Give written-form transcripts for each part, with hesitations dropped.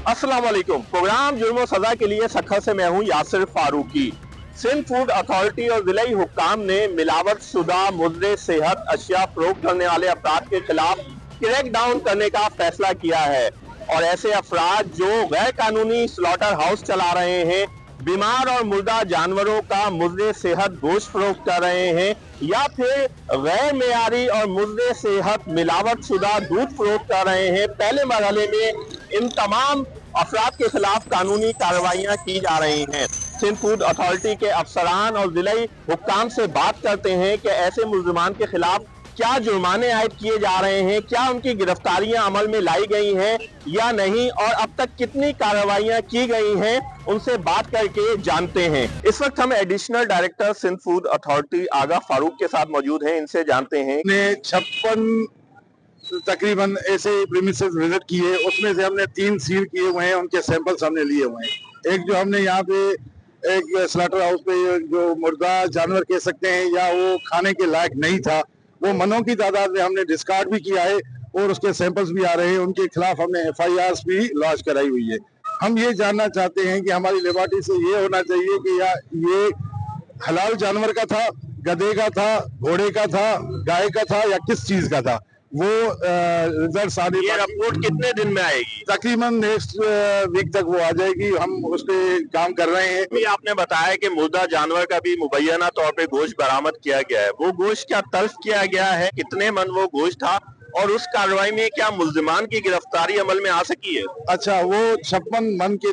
अस्सलाम वालेकुम। प्रोग्राम जुर्म और सजा के लिए सखर से मैं हूं यासिर फारूकी। सिंध फूड अथॉरिटी और जिला हुक्काम ने मिलावट शुदा मुद्रे सेहत अशिया फरोख्त करने वाले अफराद के खिलाफ क्रैक डाउन करने का फैसला किया है और ऐसे अफराद जो गैर कानूनी स्लॉटर हाउस चला रहे हैं, बीमार और मुर्दा जानवरों का मुर्दे सेहत गोश्त फरोख्त कर रहे हैं या फिर गैर मेयारी और मुर्दे सेहत मिलावट शुदा दूध फरोख्त कर रहे हैं, पहले मरहले में इन तमाम अफराद के खिलाफ कानूनी कार्रवाइयां की जा रही हैं। सिंध फूड अथॉरिटी के अफसरान और जिला हुक्काम से बात करते हैं कि ऐसे मुल्जिमान के खिलाफ क्या जुर्माने आयद किए जा रहे हैं, क्या उनकी गिरफ्तारियां अमल में लाई गई हैं या नहीं, और अब तक कितनी कार्रवाइयां की गई हैं, उनसे बात करके जानते हैं। इस वक्त हम additional director Sindh food authority Agha Farooq के साथ मौजूद हैं, इनसे जानते हैं। 56 तकरीबन ऐसे प्रीमिसेस विजिट किए, उसमें से हमने 3 सील किए हुए हैं, उनके सैंपल्स हमने लिए हुए हैं। एक जो हमने यहाँ पे एक स्लॉटर हाउस पे जो मुर्दा जानवर कह सकते हैं या वो खाने के लायक नहीं था, वो मनों की तादाद में हमने डिस्कार्ड भी किया है और उसके सैंपल्स भी आ रहे हैं। उनके खिलाफ हमने FIRs भी लॉन्च कराई हुई है। हम ये जानना चाहते हैं कि हमारी लेबॉरेटरी से ये होना चाहिए कि या ये हलाल जानवर का था, गधे का था, घोड़े का था, गाय का था या किस चीज का था, वो रिजल्ट आने। ये रिपोर्ट कितने दिन में आएगी? तकरीबन नेक्स्ट वीक तक वो आ जाएगी। हम उस पे काम कर रहे हैं। भी आपने बताया कि मुर्दा जानवर का भी मुबैना तौर पे गोश्त बरामद किया गया है, वो गोश्त क्या तल्फ किया गया है, कितने मन वो गोश्त था और उस कार्रवाई में क्या मुल्जिमान की गिरफ्तारी अमल में आ सकी है? अच्छा, वो 56 मन के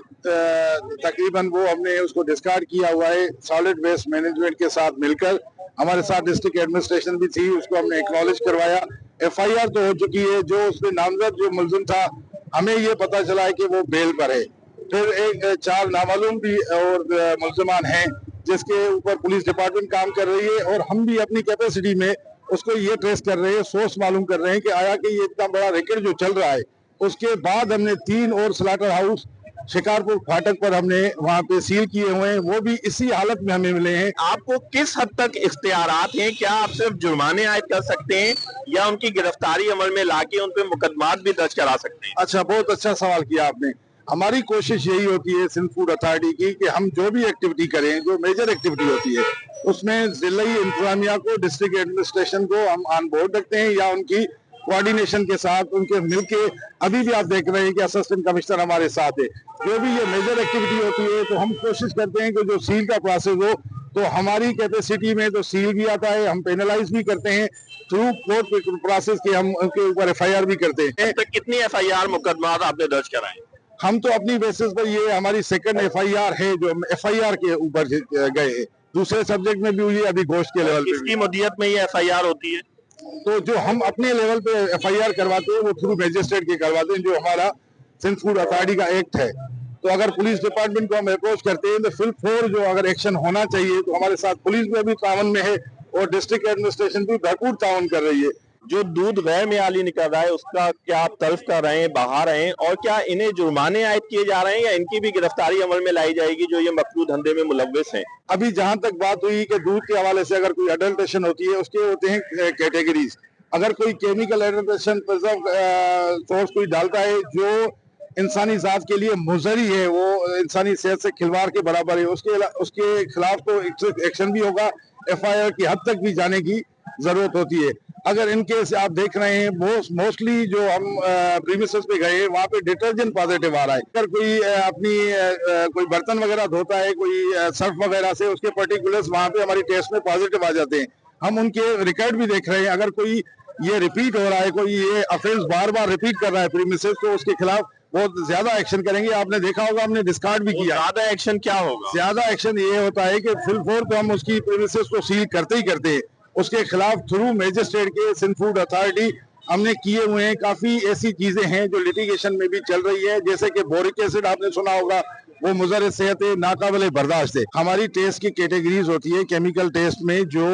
तकरीबन वो हमने उसको डिस्कार्ड किया हुआ है सॉलिड वेस्ट मैनेजमेंट के साथ मिलकर। हमारे साथ डिस्ट्रिक्ट एडमिनिस्ट्रेशन भी थी, उसको हमने एक्नॉलेज करवाया। FIR तो हो चुकी है। जो उसमें नामजद जो मुल्जिम था, हमें ये पता चला है कि वो बेल पर है। फिर एक 4 नामालूम भी और मुल्जिमान हैं जिसके ऊपर पुलिस डिपार्टमेंट काम कर रही है और हम भी अपनी कैपेसिटी में उसको ये ट्रेस कर रहे हैं, सोर्स मालूम कर रहे हैं कि आया कि ये इतना बड़ा रैकेट जो चल रहा है। उसके बाद हमने 3 और स्लॉटर हाउस शिकारपुर फाटक पर हमने वहाँ पे सील किए हुए हैं, वो भी इसी हालत में हमें मिले हैं। आपको किस हद तक इख्तियारात हैं? क्या आप सिर्फ जुर्माने आयद कर सकते हैं या उनकी गिरफ्तारी अमल में लाके उन पे मुकदमात भी दर्ज करा सकते हैं? अच्छा, बहुत अच्छा सवाल किया आपने। हमारी कोशिश यही होती है सिंध फूड अथॉरिटी की कि हम जो भी एक्टिविटी करें, जो मेजर एक्टिविटी होती है, उसमें जिला इंतजामिया को, डिस्ट्रिक्ट एडमिनिस्ट्रेशन को हम ऑन बोर्ड रखते हैं या उनकी कोऑर्डिनेशन के साथ उनके मिलके। अभी भी आप देख रहे हैं कि असिस्टेंट कमिश्नर हमारे साथ है। जो भी ये मेजर एक्टिविटी होती है तो हम कोशिश करते हैं कि जो सील का प्रोसेस हो, तो हमारी कैपेसिटी में तो सील भी आता है, हम पेनलाइज भी करते हैं थ्रू कोर्ट प्रोसेस के, हम उनके ऊपर FIR भी करते हैं। तो कितनी FIR मुकदमात आपने दर्ज कराए? हम तो अपनी बेसिस पर, ये हमारी सेकंड FIR है जो हम FIR के ऊपर गए हैं। दूसरे सब्जेक्ट में भी हुई है, अभी गोश्त के लेवल पे। इसकी मुद्दत में ये FIR होती है? तो जो हम अपने लेवल पे FIR करवाते हैं वो थ्रू मैजिस्ट्रेट के करवाते हैं, जो हमारा सिंध फूड अथॉरिटी का एक्ट है। तो अगर पुलिस डिपार्टमेंट को हम अप्रोच करते हैं तो फुल फोर जो अगर एक्शन होना चाहिए, तो हमारे साथ पुलिस भी अभी तावन में है और डिस्ट्रिक्ट एडमिनिस्ट्रेशन भी भरपूर तावन कर रही है। जो दूध गैर मेयाली निकल रहा है उसका क्या आप तल्फ कर रहे हैं, बहा रहे हैं, और क्या इन्हें जुर्माने आयद किए जा रहे हैं या इनकी भी गिरफ्तारी अमल में लाई जाएगी जो ये मकरूह धंधे में मुलव्विस हैं? अभी जहां तक बात हुई कि दूध के हवाले से अगर कोई अडल्ट्रेशन होती है, उसके होते हैं कैटेगरीज। अगर कोई केमिकल एडल्ट्रेशन सोर्स कोई डालता है जो इंसानी जात के लिए मुज़री है, वो इंसानी सेहत से खिलवाड़ के बराबर है, उसके खिलाफ तो एक्शन भी होगा। FIR की हद तक भी जाने की जरूरत होती है। अगर इनके से आप देख रहे हैं मोस्टली जो हम प्रीमिसेस पे गए, वहाँ पे डिटर्जेंट पॉजिटिव आ रहा है। अगर कोई अपनी कोई बर्तन वगैरह धोता है, कोई सर्फ वगैरह से, उसके पर्टिकुलर्स वहाँ पे हमारी टेस्ट में पॉजिटिव आ जाते हैं। हम उनके रिकॉर्ड भी देख रहे हैं। अगर कोई ये रिपीट हो रहा है, कोई ये ऑफेंस बार बार रिपीट कर रहा है प्रीमिसेस, तो उसके खिलाफ बहुत ज्यादा एक्शन करेंगे। आपने देखा होगा, हमने डिस्कार्ड भी किया। ज्यादा एक्शन क्या होगा? ज्यादा एक्शन ये होता है कि फुल फोर तो हम उसकी प्रीमिसेस को सील करते ही करते हैं। उसके खिलाफ थ्रू मैजिस्ट्रेट के सिंध फूड अथॉरिटी हमने किए हुए हैं। काफी ऐसी चीजें हैं जो लिटिगेशन में भी चल रही है, जैसे कि बोरिक एसिड आपने सुना होगा, वो मुज़र सेहत है, नाकाबिल बर्दाश्त है। हमारी टेस्ट की कैटेगरीज होती है। केमिकल टेस्ट में जो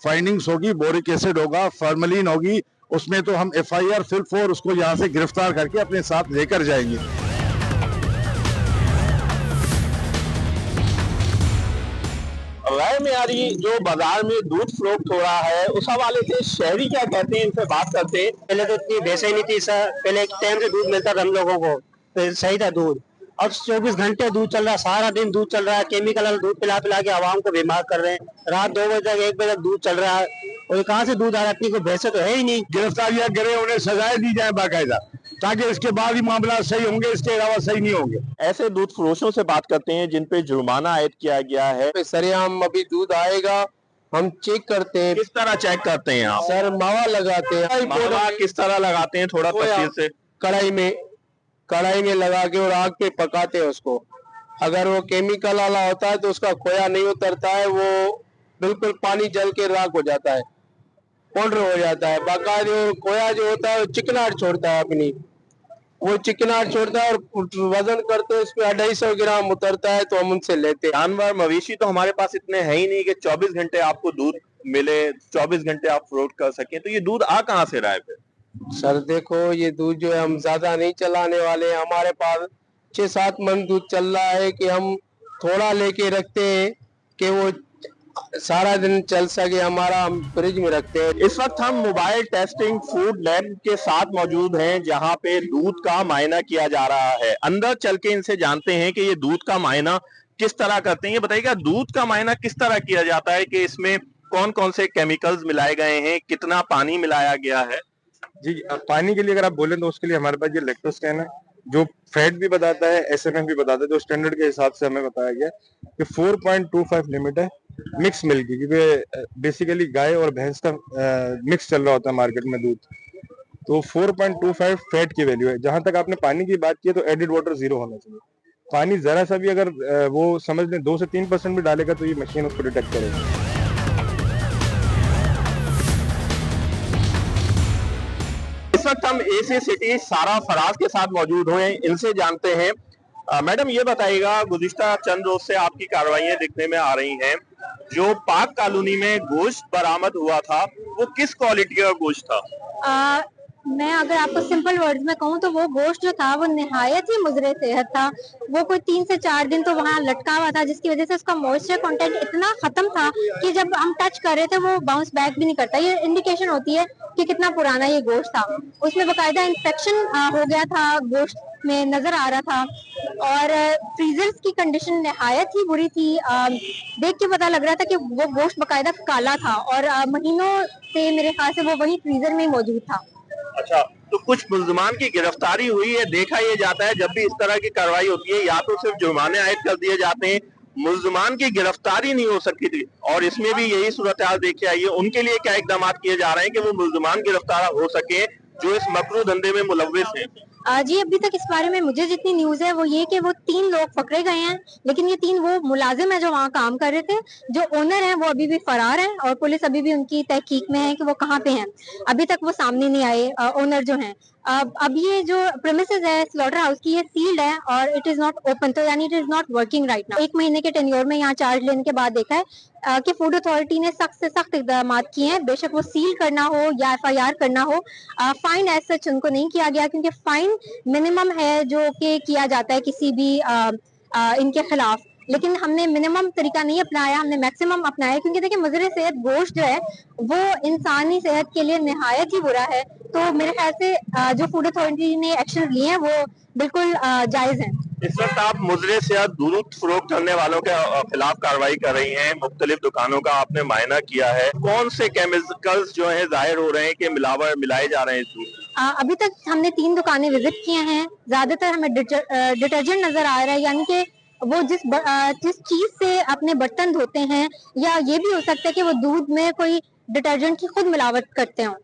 फाइंडिंग्स होगी, बोरिक एसिड होगा, फॉर्मलिन होगी, उसमें तो हम FIR फिल फोर उसको यहाँ से गिरफ्तार करके अपने साथ लेकर जाएंगे। गैर मेयारी जो बाजार में दूध फरोख्त हो रहा है, उस हवाले से शहरी क्या कहते हैं, इनसे बात करते हैं। पहले तो इतनी भैंसें नहीं थी सर, पहले एक टाइम से दूध मिलता था हम लोगों को, सही था दूध। अब 24 घंटे दूध चल रहा है, सारा दिन दूध चल रहा है, केमिकल वाला दूध पिला पिला के आवाम को बीमार कर रहे हैं। रात 2 बजे तक 1 बजे तक दूध चल रहा है, और कहाँ से दूध आ रहा है? अपनी कोई भैंसे तो है ही नहीं। गिरफ्तारियां करें, उन्हें सजाएं दी जाए बाकायदा, ताकि इसके बाद ही मामला सही होंगे, इसके अलावा सही नहीं होंगे। ऐसे दूध फरोशों से बात करते हैं जिन पे जुर्माना आयद किया गया है। सरेआम अभी दूध आएगा, हम चेक करते हैं। किस तरह चेक करते हैं आप? सर मावा लगाते हैं। मावा किस तरह लगाते हैं, थोड़ा तफसील से? कढ़ाई में लगा के और आग पे पकाते हैं उसको। अगर वो केमिकल वाला होता है तो उसका खोया नहीं उतरता है, वो बिल्कुल पानी जल के राख हो जाता है, पाउडर हो जाता है। बाकायदे खोया जो होता है वो चिकनाहट छोड़ता है अपनी, वो चिकनाहट छोड़ता है, और वजन करते हैं उसमें 250 ग्राम उतरता है, तो हम उनसे लेते हैं। जानवर मवेशी तो हमारे पास इतने हैं ही नहीं कि 24 घंटे आपको दूध मिले, 24 घंटे आप फ्रोट कर सकें, तो ये दूध आ कहाँ से रहा है फिर? सर देखो, ये दूध जो है हम ज्यादा नहीं चलाने वाले हैं। हमारे पास 6-7 मन दूध चल रहा है कि हम थोड़ा लेके रखते हैं कि वो सारा दिन चल सके हमारा, हम फ्रिज में रखते हैं। इस वक्त हम मोबाइल टेस्टिंग फूड लैब के साथ मौजूद हैं, जहां पे दूध का मायना किया जा रहा है। अंदर चल के इनसे जानते हैं कि ये दूध का मायना किस तरह करते हैं। ये बताइएगा, दूध का मायना किस तरह किया जाता है, कि इसमें कौन कौन से केमिकल्स मिलाए गए हैं, कितना पानी मिलाया गया है? जी, पानी के लिए अगर आप बोलें तो उसके लिए हमारे पास ये लैक्टोस्कैन है, जो फैट भी बताता है, एसएमएफ भी बताता है, जो स्टैंडर्ड के हिसाब से हमें बताया गया कि 4.25 लिमिट है मिक्स मिल्क की, क्योंकि बेसिकली गाय और भैंस का मिक्स चल रहा होता है मार्केट में दूध, तो 4.25 फैट की वैल्यू है। जहां तक आपने पानी की बात की है तो एडिड वाटर 0 होना चाहिए। पानी जरा सा भी अगर वो समझ लें 2 से 3% भी डालेगा तो ये मशीन उसको डिटेक्ट करेगी। इस वक्त हम एसी सिटी सारा फराज के साथ मौजूद हुए, इनसे जानते हैं। मैडम ये बताइएगा, गुज़िश्ता चंद रोज से आपकी कार्रवाइयां दिखने में आ रही हैं। जो पाक कॉलोनी में गोश्त बरामद हुआ था, वो किस क्वालिटी का गोश्त था? मैं अगर आपको सिंपल वर्ड्स में कहूँ तो वो गोश्त जो था वो निहायत ही मुजरे सेहत था। वो कोई 3 से 4 दिन तो वहाँ लटका हुआ था, जिसकी वजह से उसका मॉइस्चर कंटेंट इतना खत्म था कि जब हम टच कर रहे थे वो बाउंस बैक भी नहीं करता। ये इंडिकेशन होती है कि कितना पुराना ये गोश्त था। उसमें बाकायदा इंफेक्शन हो गया था, गोश्त में नजर आ रहा था, और फ्रीजर्स की कंडीशन निहायत ही बुरी थी। देख के पता लग रहा था कि वो गोश्त बाकायदा काला था, और महीनों से मेरे ख्याल से वो वही फ्रीजर में मौजूद था। अच्छा, तो कुछ मुल्ज़िमान की गिरफ्तारी हुई है? देखा ये जाता है जब भी इस तरह की कार्रवाई होती है, या तो सिर्फ जुर्माने आयद कर दिए जाते हैं, मुल्ज़िमान की गिरफ्तारी नहीं हो सकती थी, और इसमें भी यही सूरत हाल देखी आई है। उनके लिए क्या इकदाम किए जा रहे हैं कि वो मुल्ज़िमान गिरफ्तार हो सके जो इस मकरू धंधे में मुलव्विस हैं? जी, अभी तक इस बारे में मुझे जितनी न्यूज है वो ये कि वो 3 लोग पकड़े गए हैं, लेकिन ये 3 वो मुलाजिम है जो वहाँ काम कर रहे थे। जो ओनर हैं वो अभी भी फरार हैं, और पुलिस अभी भी उनकी तहकीक में है कि वो कहाँ पे हैं। अभी तक वो सामने नहीं आए, ओनर जो हैं। अब ये जो प्रेमिसेस है स्लॉटर हाउस की, ये सील्ड है और इट इज नॉट ओपन, तो यानी it is not working right now. 1 महीने के टेन्योर में यहाँ चार्ज लेने के बाद देखा है कि फूड अथॉरिटी ने सख्त से सख्त इकदाम किए हैं, बेशक वो सील करना हो या FIR करना हो। फाइन एज सच उनको नहीं किया गया, क्योंकि फाइन मिनिमम है जो कि किया जाता है किसी भी इनके खिलाफ, लेकिन हमने मिनिमम तरीका नहीं अपनाया, हमने मैक्सिमम अपनाया। क्योंकि देखिए, मुजरे सेहत गोश्त जो है वो इंसानी सेहत के लिए निहायत ही बुरा है। तो मेरे ख्याल से जो फूड अथॉरिटी ने एक्शन लिए हैं वो बिल्कुल जायज हैं। इस वक्त आप मुजरे सेहत दूध फरोख्त करने वालों के खिलाफ कार्रवाई कर रही हैं, मुख्तलिफ दुकानों का आपने मायना किया है। कौन से केमिकल्स जो है जाहिर हो रहे हैं कि मिलाए जा रहे हैं इसमें? अभी तक हमने 3 दुकानें विजिट किए हैं। ज्यादातर हमें डिटर्जेंट नजर आ रहा है, यानी कि वो जिस चीज से अपने बर्तन धोते हैं, या ये भी हो सकता है कि वो दूध में कोई डिटर्जेंट की खुद मिलावट करते हो।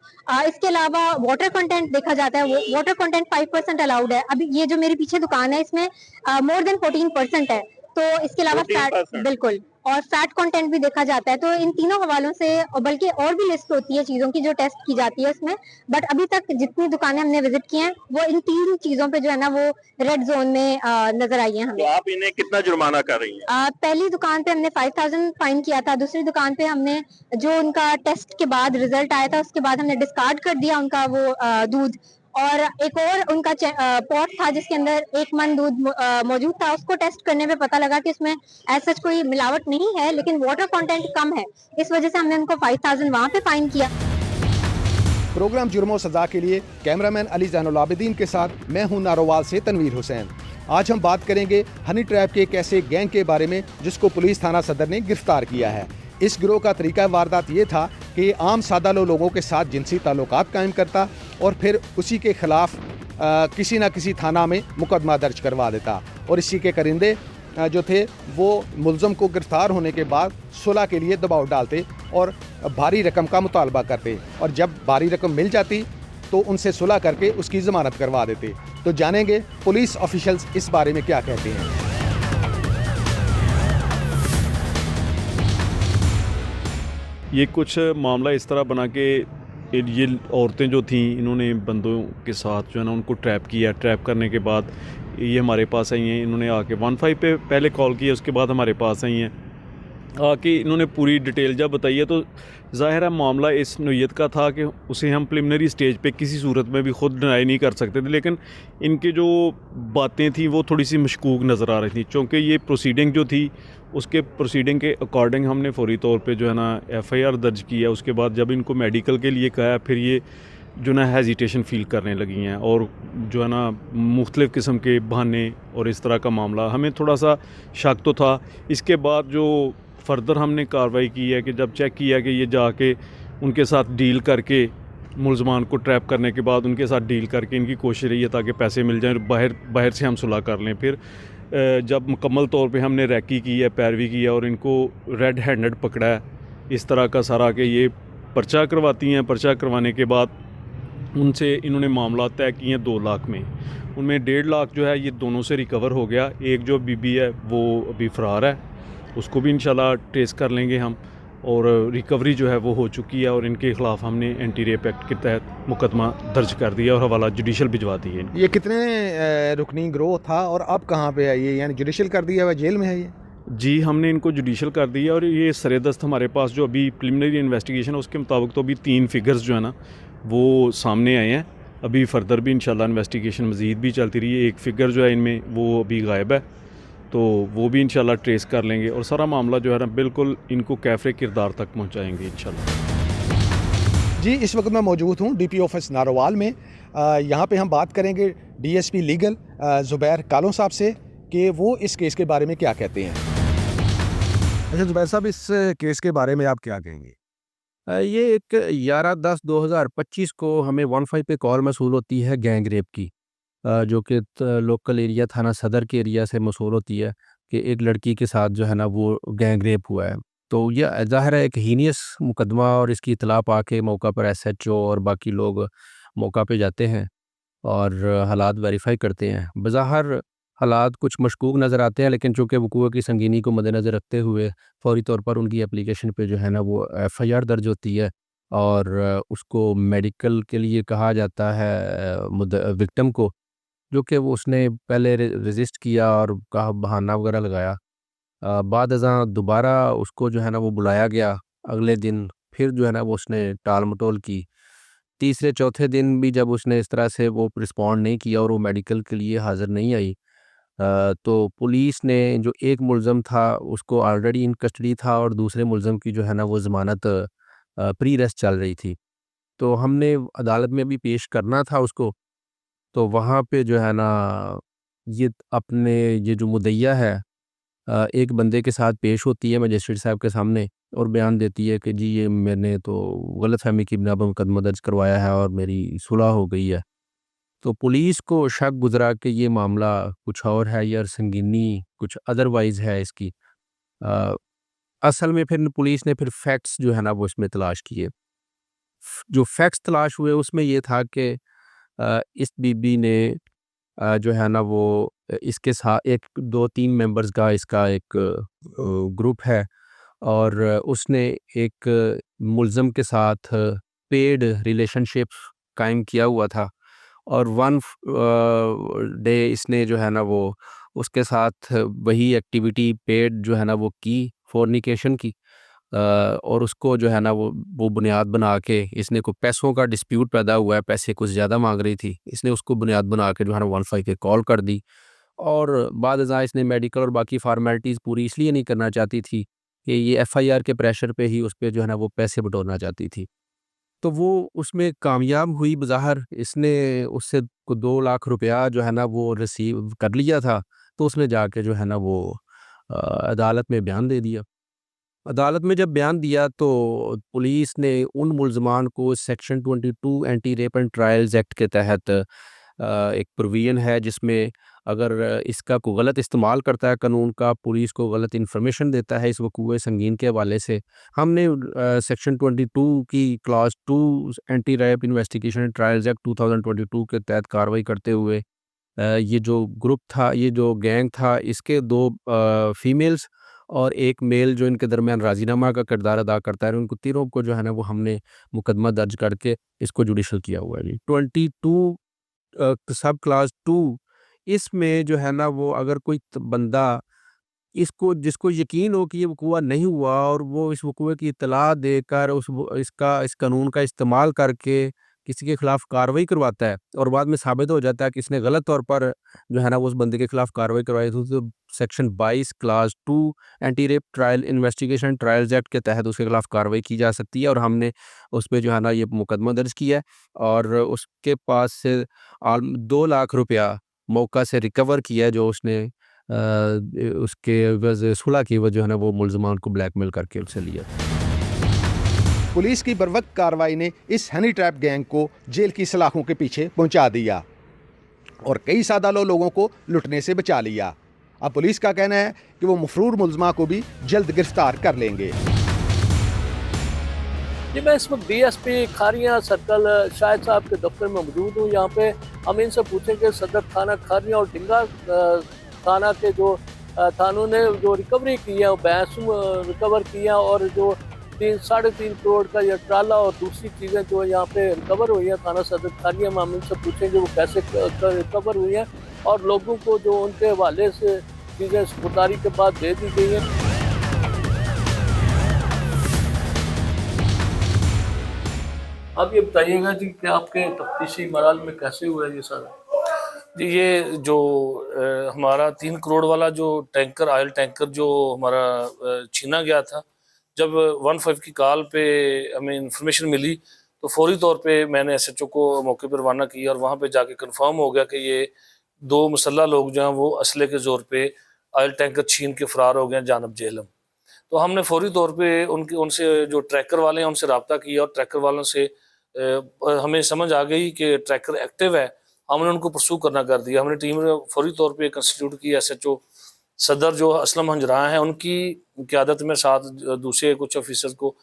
इसके अलावा वाटर कंटेंट देखा जाता है, वो वाटर कंटेंट 5% अलाउड है। अभी ये जो मेरे पीछे दुकान है इसमें मोर देन 14% है। तो इसके अलावा फैट, बिल्कुल, और फैट कंटेंट भी देखा जाता है। तो इन तीनों हवालों से, और बल्कि और भी लिस्ट होती है चीजों की जो टेस्ट की जाती है उसमें, बट अभी तक जितनी दुकानें हमने विजिट की हैं वो इन 3 चीजों पे जो है ना वो रेड जोन में नजर आई है हमें। तो आप इन्हें कितना जुर्माना कर रही हैं? पहली दुकान पे हमने 5000 फाइन किया था। दूसरी दुकान पे हमने जो उनका टेस्ट के बाद रिजल्ट आया था उसके बाद हमने डिस्कार्ड कर दिया उनका वो दूध, और एक और उनका पॉट था जिसके अंदर 1 मन दूध मौजूद था। उसको टेस्ट करने पे पता लगा कि उसमें ऐसा कोई मिलावट नहीं है, लेकिन वाटर कंटेंट कम है। इस वजह से हमने उनको 5000 वहां पे फाइन किया। प्रोग्राम जुर्म और सज़ा के लिए कैमरामैन अली ज़ैनुल आबिदीन के साथ मैं हूं नारोवाल से तनवीर हुसैन। आज हम बात करेंगे हनी ट्रैप के एक ऐसे गैंग के बारे में जिसको पुलिस थाना सदर ने गिरफ्तार किया है। इस गिरोह का तरीका वारदात ये था कि आम सादा लोगों के साथ जिनसी ताल्लुकात कायम करता और फिर उसी के खिलाफ किसी न किसी थाना में मुकदमा दर्ज करवा देता, और इसी के करिंदे जो थे वो मुलज़म को गिरफ्तार होने के बाद सुलह के लिए दबाव डालते और भारी रकम का मुतालबा करते, और जब भारी रकम मिल जाती तो उनसे सुलह करके उसकी ज़मानत करवा देते। तो जानेंगे पुलिस ऑफिशियल्स इस बारे में क्या कहते हैं। ये कुछ मामला इस तरह बना कि ये औरतें जो थीं इन्होंने बंदों के साथ जो है ना उनको ट्रैप किया। ट्रैप करने के बाद ये हमारे पास आई हैं, इन्होंने आके 15 पे पहले कॉल किया, उसके बाद हमारे पास आई हैं। आके इन्होंने पूरी डिटेल जब बताई है तो ज़ाहिर है मामला इस नोयत का था कि उसे हम प्रिलिमिनरी स्टेज पे किसी सूरत में भी ख़ुद डिनाई नहीं कर सकते थे, लेकिन इनके जो बातें थी वो थोड़ी सी मशकूक नज़र आ रही थी। चूँकि ये प्रोसीडिंग जो थी उसके प्रोसीडिंग के अकॉर्डिंग हमने फौरी तौर पे जो है ना FIR दर्ज किया। उसके बाद जब इनको मेडिकल के लिए कहा फिर ये जो ना हेजिटेशन फ़ील करने लगी हैं और जो है ना मुख्तलिफ़ किस्म के बहाने और इस तरह का मामला हमें थोड़ा सा शक तो था। इसके बाद जो फर्दर हमने कार्रवाई की है कि जब चेक किया कि ये जाके उनके साथ डील करके मुलजमान को ट्रैप करने के बाद उनके साथ डील करके इनकी कोशिश रही है ताकि पैसे मिल जाएं, बाहर से हम सुलह कर लें। फिर जब मुकम्मल तौर पे हमने रैकी की है, पैरवी की है और इनको रेड हैंडेड पकड़ा है इस तरह का सारा कि ये पर्चा करवाती हैं। पर्चा करवाने के बाद उनसे इन्होंने मामला तय किए हैं 2 लाख में, उनमें 1.5 लाख जो है ये दोनों से रिकवर हो गया। एक जो बीबी है वो अभी फ़रार है, उसको भी इंशाल्लाह ट्रेस कर लेंगे हम, और रिकवरी जो है वो हो चुकी है और इनके ख़िलाफ़ हमने एंटी रेप एक्ट के तहत मुकदमा दर्ज कर दिया और हवाला जुडिशल भिजवा दी है। ये कितने रुकनी गिरोह था और अब कहाँ पे है ये, यानी जुडिशल कर दिया हुआ, जेल में है ये? जी, हमने इनको जुडिशल कर दिया और ये सरेदस्त हमारे पास जो अभी प्रिलिमिनरी इन्वेस्टिगेशन है उसके मुताबिक तो अभी 3 फिगर्स जो है ना वो सामने आए हैं। अभी फर्दर भी इंशाल्लाह इन्वेस्टिगेशन मज़ीद भी चलती रही है। एक फ़िगर जो है इनमें वो अभी गायब है, तो वो भी इंशाल्लाह ट्रेस कर लेंगे और सारा मामला जो है ना बिल्कुल इनको कैफ़े किरदार तक पहुँचाएँगे इंशाल्लाह। जी, इस वक्त मैं मौजूद हूँ DP ऑफिस नारोवाल में। यहाँ पे हम बात करेंगे DSP लीगल ज़ुबैर कालों साहब से कि वो इस केस के बारे में क्या कहते हैं। अच्छा ज़ुबैर साहब, इस केस के बारे में आप क्या कहेंगे? ये एक 11/10/2025 को हमें 15 पे कॉल मौसूल होती है गैंग रेप की, जो कि लोकल एरिया थाना सदर के एरिया से मौसूल होती है कि एक लड़की के साथ जो है ना वो गैंग रेप हुआ है। तो यह ज़ाहिर है एक हीनियस मुकदमा, और इसकी इतला पाके मौका पर SHO और बाकी लोग मौका पे जाते हैं और हालात वेरीफाई करते हैं। बज़ाहिर हालात कुछ मशकूक नज़र आते हैं, लेकिन चूँकि वक़ूअ की संगीनी को मद्देनज़र रखते हुए फ़ौरी तौर पर उनकी एप्लीकेशन पे जो है ना वो FIR दर्ज होती है और उसको मेडिकल के लिए कहा जाता है विक्टिम को, जो कि वो उसने पहले रेजिस्ट किया और कहा, बहाना वगैरह लगाया। बाद अज़ां दोबारा उसको जो है ना वो बुलाया गया अगले दिन, फिर जो है ना वो उसने टाल मटोल की। तीसरे चौथे दिन भी जब उसने इस तरह से वो रिस्पॉन्ड नहीं किया और वो मेडिकल के लिए हाज़िर नहीं आई, तो पुलिस ने जो एक मुलज़म था उसको ऑलरेडी इन कस्टडी था और दूसरे मुलज़म की जो है ना वो ज़मानत प्री अरेस्ट चल रही थी। तो हमने अदालत में भी पेश करना था उसको, तो वहाँ पे जो है ना ये जो मुद्दइया है एक बंदे के साथ पेश होती है मजिस्ट्रेट साहब के सामने और बयान देती है कि जी ये मैंने तो गलतफहमी की बिना पर मुकदमा दर्ज करवाया है और मेरी सुलह हो गई है। तो पुलिस को शक गुजरा कि ये मामला कुछ और है या संगीनी कुछ अदरवाइज़ है इसकी। अ, असल में फिर पुलिस ने फिर फैक्ट्स जो है ना वो इसमें तलाश किए। जो फैक्ट्स तलाश हुए उसमें ये था कि इस बीबी ने जो है ना वो इसके साथ एक 2-3 मेंबर्स का इसका एक ग्रुप है और उसने एक मुलज़म के साथ पेड रिलेशनशिप कायम किया हुआ था और वन डे इसने जो है ना वो उसके साथ वही एक्टिविटी पेड जो है ना वो की फोर्निकेशन की, और उसको जो है ना वो बुनियाद बना के इसने को पैसों का डिस्प्यूट पैदा हुआ है, पैसे कुछ ज़्यादा मांग रही थी, इसने उसको बुनियाद बना के जो है ना 15 पे कॉल कर दी और बाद अज़ां इसने मेडिकल और बाकी फार्मेलिटीज़ पूरी इसलिए नहीं करना चाहती थी कि ये FIR के प्रेशर पे ही उस पर जो है ना वो पैसे बटोरना चाहती थी। تو وہ اس میں کامیاب ہوئی بظاہر، اس نے اس سے 2 لاکھ روپیہ جو ہے نا وہ ریسیو کر لیا تھا، تو اس نے جا کے جو ہے نا وہ عدالت میں بیان دے دیا۔ عدالت میں جب بیان دیا تو پولیس نے ان ملزمان کو section 22 anti rape and trials act کے تحت ایک پروویژن ہے جس میں اگر اس کا کوئی غلط استعمال کرتا ہے قانون کا، پولیس کو غلط انفارمیشن دیتا ہے اس وقوع سنگین کے حوالے سے، ہم نے سیکشن 22 کی class 2 anti rape investigation and trials act 2022 کے تحت کارروائی کرتے ہوئے یہ جو گروپ تھا، یہ جو گینگ تھا، اس کے 2 فیمیلز اور ایک میل جو ان کے درمیان راضی نامہ کا کردار ادا کرتا ہے، ان کو تینوں کو جو ہے نا وہ ہم نے مقدمہ درج کر کے اس کو جوڈیشل کیا ہوا ہے۔ 22 سب کلاس 2 اس میں جو ہے نا وہ اگر کوئی بندہ جس کو یقین ہو کہ یہ وقوع نہیں ہوا اور وہ اس وقوع کی اطلاع دے کر اس قانون کا استعمال کر کے کسی کے خلاف کارروائی کرواتا ہے اور بعد میں ثابت ہو جاتا ہے کہ اس نے غلط طور پر جو ہے نا وہ اس بندے کے خلاف کارروائی کروائی تو section 22 class 2 anti rape trial investigation trials act کے تحت اس کے خلاف کارروائی کی جا سکتی ہے، اور ہم نے اس پہ جو ہے نا یہ مقدمہ درج کیا ہے اور اس کے پاس سے 2 لاکھ روپیہ موقع سے ریکور کیا ہے جو اس نے اس کے صلح کی وجہ ہے نا وہ ملزمان کو بلیک میل کر کے ان سے لیا۔ پولیس کی بروقت کارروائی نے اس ہنی ٹریپ گینگ کو جیل کی سلاخوں کے پیچھے پہنچا دیا اور کئی سادہ لوگوں کو لٹنے سے بچا لیا۔ اب پولیس کا کہنا ہے کہ وہ مفرور ملزمہ کو بھی جلد گرفتار کر لیں گے۔ جی میں اس وقت D S P Kharian circle Shahid sahib کے دفتر میں موجود ہوں۔ یہاں پہ ہم ان سے پوچھیں کہ صدر تھانہ کھاریاں اور ڈنگا تھانہ کے جو تھانوں نے جو ریکوری کی ہے، بھینس ریکور کیا اور جو 3.5 کروڑ کا یہ ٹرالا اور دوسری چیزیں جو یہاں پہ ریکور ہوئی ہیں تھانہ صدر کھاریاں میں، ہم ان سے پوچھیں کہ وہ کیسے ریکور ہوئی ہیں اور لوگوں کو جو ان کے حوالے سے چیزیں سپرداری کے بعد دے دی گئی ہیں۔ آپ یہ بتائیے گا جی کہ آپ کے تفتیشی مراحل میں کیسے ہوا ہے یہ سارا؟ جی یہ جو ہمارا 3 کروڑ والا جو ٹینکر آئل ٹینکر جو ہمارا چھینا گیا تھا، جب 15 کی کال پہ ہمیں انفارمیشن ملی تو فوری طور پہ میں نے ایس ایچ او کو موقع پر روانہ کیا اور وہاں پہ جا کے کنفرم ہو گیا کہ یہ 2 مسلح لوگ جو ہیں وہ اسلحے کے زور پہ آئل ٹینکر چھین کے فرار ہو گئے ہیں جانب جہلم۔ تو ہم نے فوری طور پہ ان سے جو ٹریکر والے ہیں ان سے رابطہ کیا اور ٹریکر والوں سے ہمیں سمجھ آ گئی کہ ٹریکر ایکٹیو ہے، ہم نے ان کو پرسو کرنا کر دیا۔ ہم نے ٹیم فوری طور پہ کنسٹیٹیوٹ کی، ایس ایچ او صدر جو اسلم ہنجراں ہیں ان کی قیادت میں ساتھ دوسرے کچھ آفیسر کو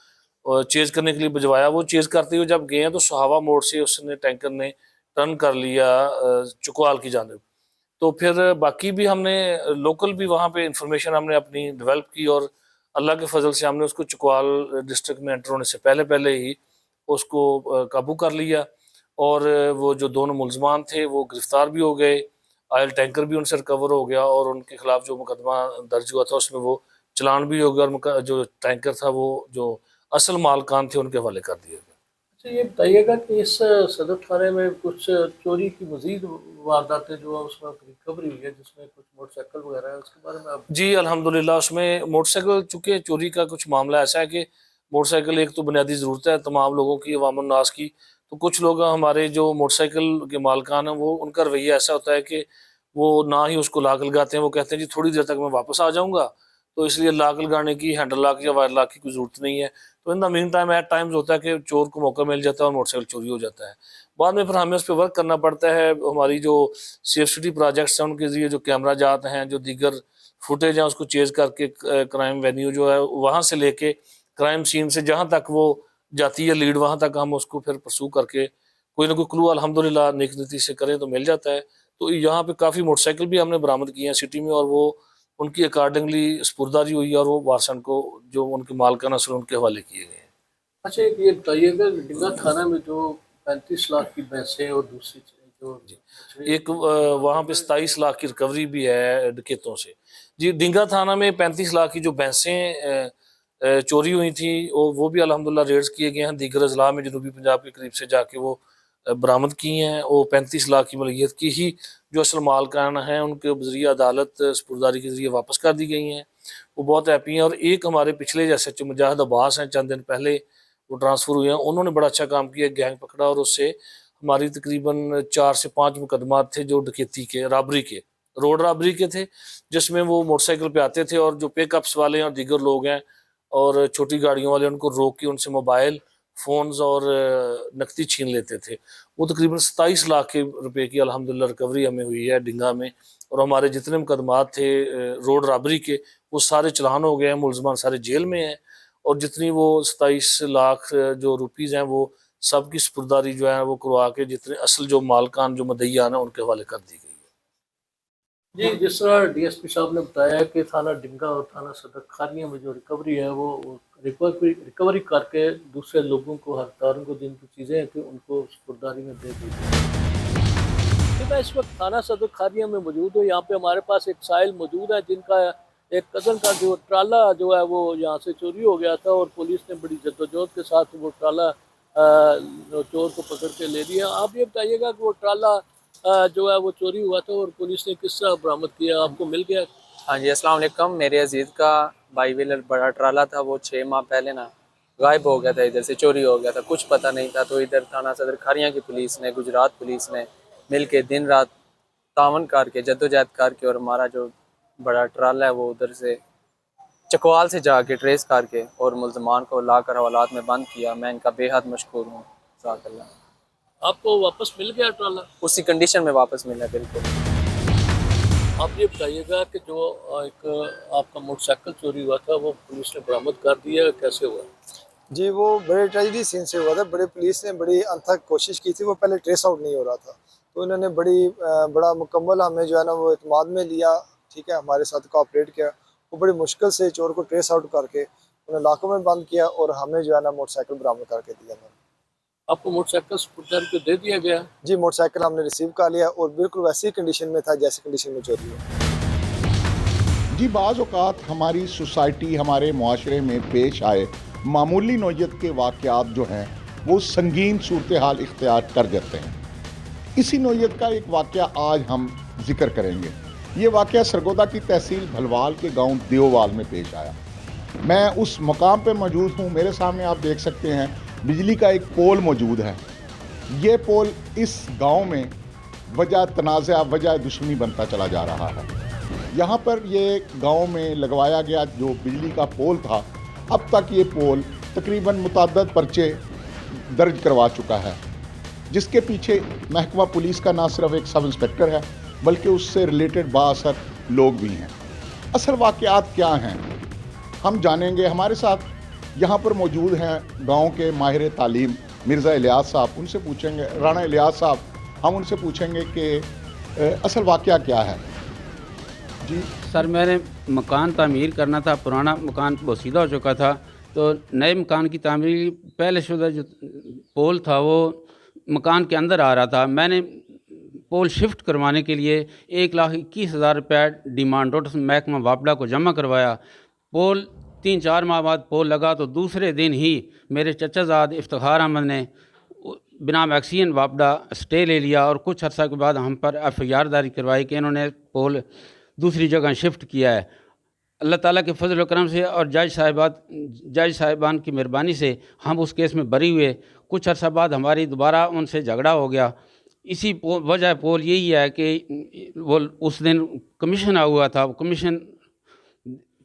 چیز کرنے کے لیے بھجوایا۔ وہ چیز کرتے ہوئے جب گئے ہیں تو سہاوا موڑ سے اس نے ٹینکر نے ٹرن کر لیا چکوال کی جانب۔ تو پھر باقی بھی ہم نے لوکل بھی وہاں پہ انفارمیشن ہم نے اپنی ڈیولپ کی اور اللہ کے فضل سے ہم نے اس کو چکوال ڈسٹرکٹ میں انٹر ہونے سے پہلے ہی اس کو قابو کر لیا اور وہ جو 2 ملزمان تھے وہ گرفتار بھی ہو گئے، آئل ٹینکر بھی ان سے ریکور ہو گیا اور ان کے خلاف جو مقدمہ درج ہوا تھا اس میں وہ چلان بھی ہو گیا اور جو ٹینکر تھا وہ جو اصل مالکان تھے ان کے حوالے کر دیا گیا۔ اچھا یہ بتائیے گا کہ اس صدر تھانے میں کچھ چوری کی مزید وارداتیں جو اس وقت ریکوری ہوئی ہے جس میں کچھ موٹر سائیکل وغیرہ ہے، اس کے بارے میں آپ؟ جی الحمدللہ اس میں موٹر سائیکل، چونکہ چوری کا کچھ معاملہ ایسا ہے کہ موٹر سائیکل ایک تو بنیادی ضرورت ہے تمام لوگوں کی، عوام الناس کی، تو کچھ لوگ ہمارے جو موٹر سائیکل کے مالکان ہیں وہ ان کا رویہ ایسا ہوتا ہے کہ وہ نہ ہی اس کو لاک لگاتے ہیں، وہ کہتے ہیں جی تھوڑی دیر تک میں واپس آ جاؤں گا، تو اس لیے لاک لگانے کی، ہینڈل لاک یا وائر لاک کی کوئی ضرورت نہیں ہے۔ تو ان دا مین ٹائم ایٹ ٹائمز ہوتا ہے کہ چور کو موقع مل جاتا ہے اور موٹر سائیکل چوری ہو جاتا ہے۔ بعد میں پھر ہمیں اس پہ ورک کرنا پڑتا ہے، ہماری جو سیف سٹی پروجیکٹس ہیں ان کے ذریعے جو کیمرہ جات ہیں، جو دیگر فوٹیج ہیں اس کو چیز کر کے کرائم وینیو جو ہے وہاں سے لے کے کرائم سین سے جہاں تک وہ جاتی ہے لیڈ وہاں تک ہم اس کو پھر پرسو کر کے کوئی نہ کوئی کلو الحمدللہ نیک نیتی سے کریں تو مل جاتا ہے۔ تو یہاں پہ کافی موٹر سائیکل بھی ہم نے برآمد کی ہیں سٹی میں اور وہ ان کی اکارڈنگلی سپرداری ہوئی اور وہ وارثان کو جو ان کے مالکان اصل ان کے حوالے کیے گئے ہیں۔ اچھا ایک یہ بتائیے گا ڈنگا تھانہ میں جو 35 لاکھ کی بھینسیں اور دوسری جو ایک وہاں پہ 27 لاکھ کی ریکوری بھی ہے ڈکیتوں سے۔ جی ڈنگا تھانہ میں 35 لاکھ کی جو بھینسیں چوری ہوئی تھیں وہ بھی الحمدللہ ریڈز کیے گئے ہیں، دیگر اضلاع میں جنوبی پنجاب کے قریب سے جا کے وہ برآمد کی ہیں۔ وہ 35 لاکھ کی ملکیت کی ہی جو اصل مالکان ہیں ان کے ذریعہ عدالت سپرداری کے ذریعے واپس کر دی گئی ہیں، وہ بہت ہیپی ہیں۔ اور ایک ہمارے پچھلے جیسے مجاہد عباس ہیں چند دن پہلے वो ट्रांसफ़र हुए हैं, उन्होंने बड़ा अच्छा काम किया, गैंग पकड़ा और उससे हमारी तकरीबन 4 से 5 मुकदमात थे जो डकैती के, राबरी के, रोड राबरी के थे, जिसमें वो मोटरसाइकिल पे आते थे और जो पिकअप्स वाले हैं और दीगर लोग हैं और छोटी गाड़ियों वाले, उनको रोक के उनसे मोबाइल फ़ोन्स और नकदी छीन लेते थे। वो तकरीबन 27 लाख के रुपए की अल्हम्दुलिल्लाह रिकवरी हमें हुई है डिंगा में, और हमारे जितने मुकदमात थे रोड राबरी के, वो सारे चलान हो गए हैं, मुलजमान सारे जेल में हैं, और जितनी वो 27 लाख जो रुपीज़ हैं वो सब की सपुर्दारी जो है वो करवा के जितने असल जो मालकान जो मदईयान हैं उनके हवाले कर दी गई है। जी, जिस तरह डीएसपी साहब ने बताया कि थाना डिंगा और थाना सदर खारियां में जो रिकवरी है वो रिकवरी करके दूसरे लोगों को, हकदारों को जिनकी चीज़ें हैं कि उनको सपुर्दारी में दे दी गई। मैं इस वक्त थाना सदर खारियां में मौजूद हूँ। यहाँ पे हमारे पास एक साहिल मौजूद है जिनका एक कज़न का जो ट्राला जो है वो यहाँ से चोरी हो गया था, और पुलिस ने बड़ी जद्दोजहद के साथ वो ट्राला चोर को पकड़ के ले लिया। आप ये बताइएगा कि वो ट्राला जो है वो चोरी हुआ था और पुलिस ने किस तरह बरामद किया, आपको मिल गया? हाँ जी, अस्सलाम वालेकुम। मेरे अजीज़ का बाई व्हीलर बड़ा ट्राला था, वो 6 माह पहले ना गायब हो गया था, इधर से चोरी हो गया था, कुछ पता नहीं था। तो इधर थाना सदर खारियां की पुलिस ने, गुजरात पुलिस ने मिल के दिन रात तावन करके, जद्दोजहद करके, और हमारा जो बड़ा ट्राला है वो उधर से चकवाल से जाके ट्रेस करके और मुल्ज़मान को लाकर हवालात में बंद किया। मैं इनका बेहद मशकूर हूँ। आपको वापस मिल गया ट्राला? उसी कंडीशन में वापस मिला, बिल्कुल। आप ये बताइएगा कि जो एक आपका मोटरसाइकिल चोरी हुआ था वो पुलिस ने बरामद कर दिया, कैसे हुआ? जी, वो बड़े ट्रेजेडी सीन से हुआ था। बड़े पुलिस ने बड़ी अनथक कोशिश की थी, वो पहले ट्रेस आउट नहीं हो रहा था, तो इन्होंने बड़ा मुकम्मल हमें जो है ना वो एतमाद में लिया, ठीक है, हमारे साथ कोऑपरेट किया। वो बड़ी मुश्किल से चोर को ट्रेस आउट करके उन्हें लाखों में बंद किया और हमें जो है ना मोटरसाइकिल बरामद करके दिया। आपको मोटरसाइकिल सपुर्दारी को दे दिया गया? जी, मोटरसाइकिल हमने रिसीव कर लिया और बिल्कुल वैसी कंडीशन में था जैसी कंडीशन में चोरी हुई। जी, बाज़ औक़ात हमारी सोसाइटी, हमारे मुआशरे में पेश आए मामूली नौयत के वाक़यात जो हैं वो संगीन सूरत हाल इख्तियार कर देते हैं। इसी नौयत का एक वाक़या आज हम जिक्र करेंगे। ये वाक़या सरगोदा की तहसील भलवाल के गांव देववाल में पेश आया। मैं उस मकाम पे मौजूद हूँ। मेरे सामने आप देख सकते हैं बिजली का एक पोल मौजूद है। ये पोल इस गांव में वजह तनाज़ा, वजह दुश्मनी बनता चला जा रहा है। यहाँ पर ये गांव में लगवाया गया जो बिजली का पोल था, अब तक ये पोल तकरीबन मुतअद्दिद पर्चे दर्ज करवा चुका है, जिसके पीछे महकमा पुलिस का ना सिर्फ एक सब इंस्पेक्टर है बल्कि उससे रिलेटेड बाअसर लोग भी हैं। असल वाक़यात क्या हैं हम जानेंगे। हमारे साथ यहाँ पर मौजूद हैं गांव के माहिर तालीम मिर्ज़ा इलियास साहब। उनसे पूछेंगे, राणा इलियास साहब, हम उनसे पूछेंगे कि असल वाक़या क्या है। जी सर, मैंने मकान तामीर करना था, पुराना मकान बोसीदा हो चुका था, तो नए मकान की तामीर पहले शुदा जो पोल था वो मकान के अंदर आ रहा था। मैंने पोल शिफ्ट करवाने के लिए 1,21,000 रुपया डिमांड नोटिस महकमा वापडा को जमा करवाया। पोल 3-4 माह बाद पोल लगा तो दूसरे दिन ही मेरे चचाजाद इफ्तिखार अहमद ने बिना मैक्सीन वापडा स्टे ले लिया और कुछ अर्सा के बाद हम पर FIR दारी करवाई कि इन्होंने पोल दूसरी जगह शिफ्ट किया है। अल्लाह ताला के फजल करम से और जज साहिबान की मेहरबानी से हम उस केस में बरी हुए। कुछ अर्सा बाद हमारी दोबारा उनसे झगड़ा हो गया। इसी वजह पोल यही है कि वो उस दिन कमीशन आया हुआ था, वो कमीशन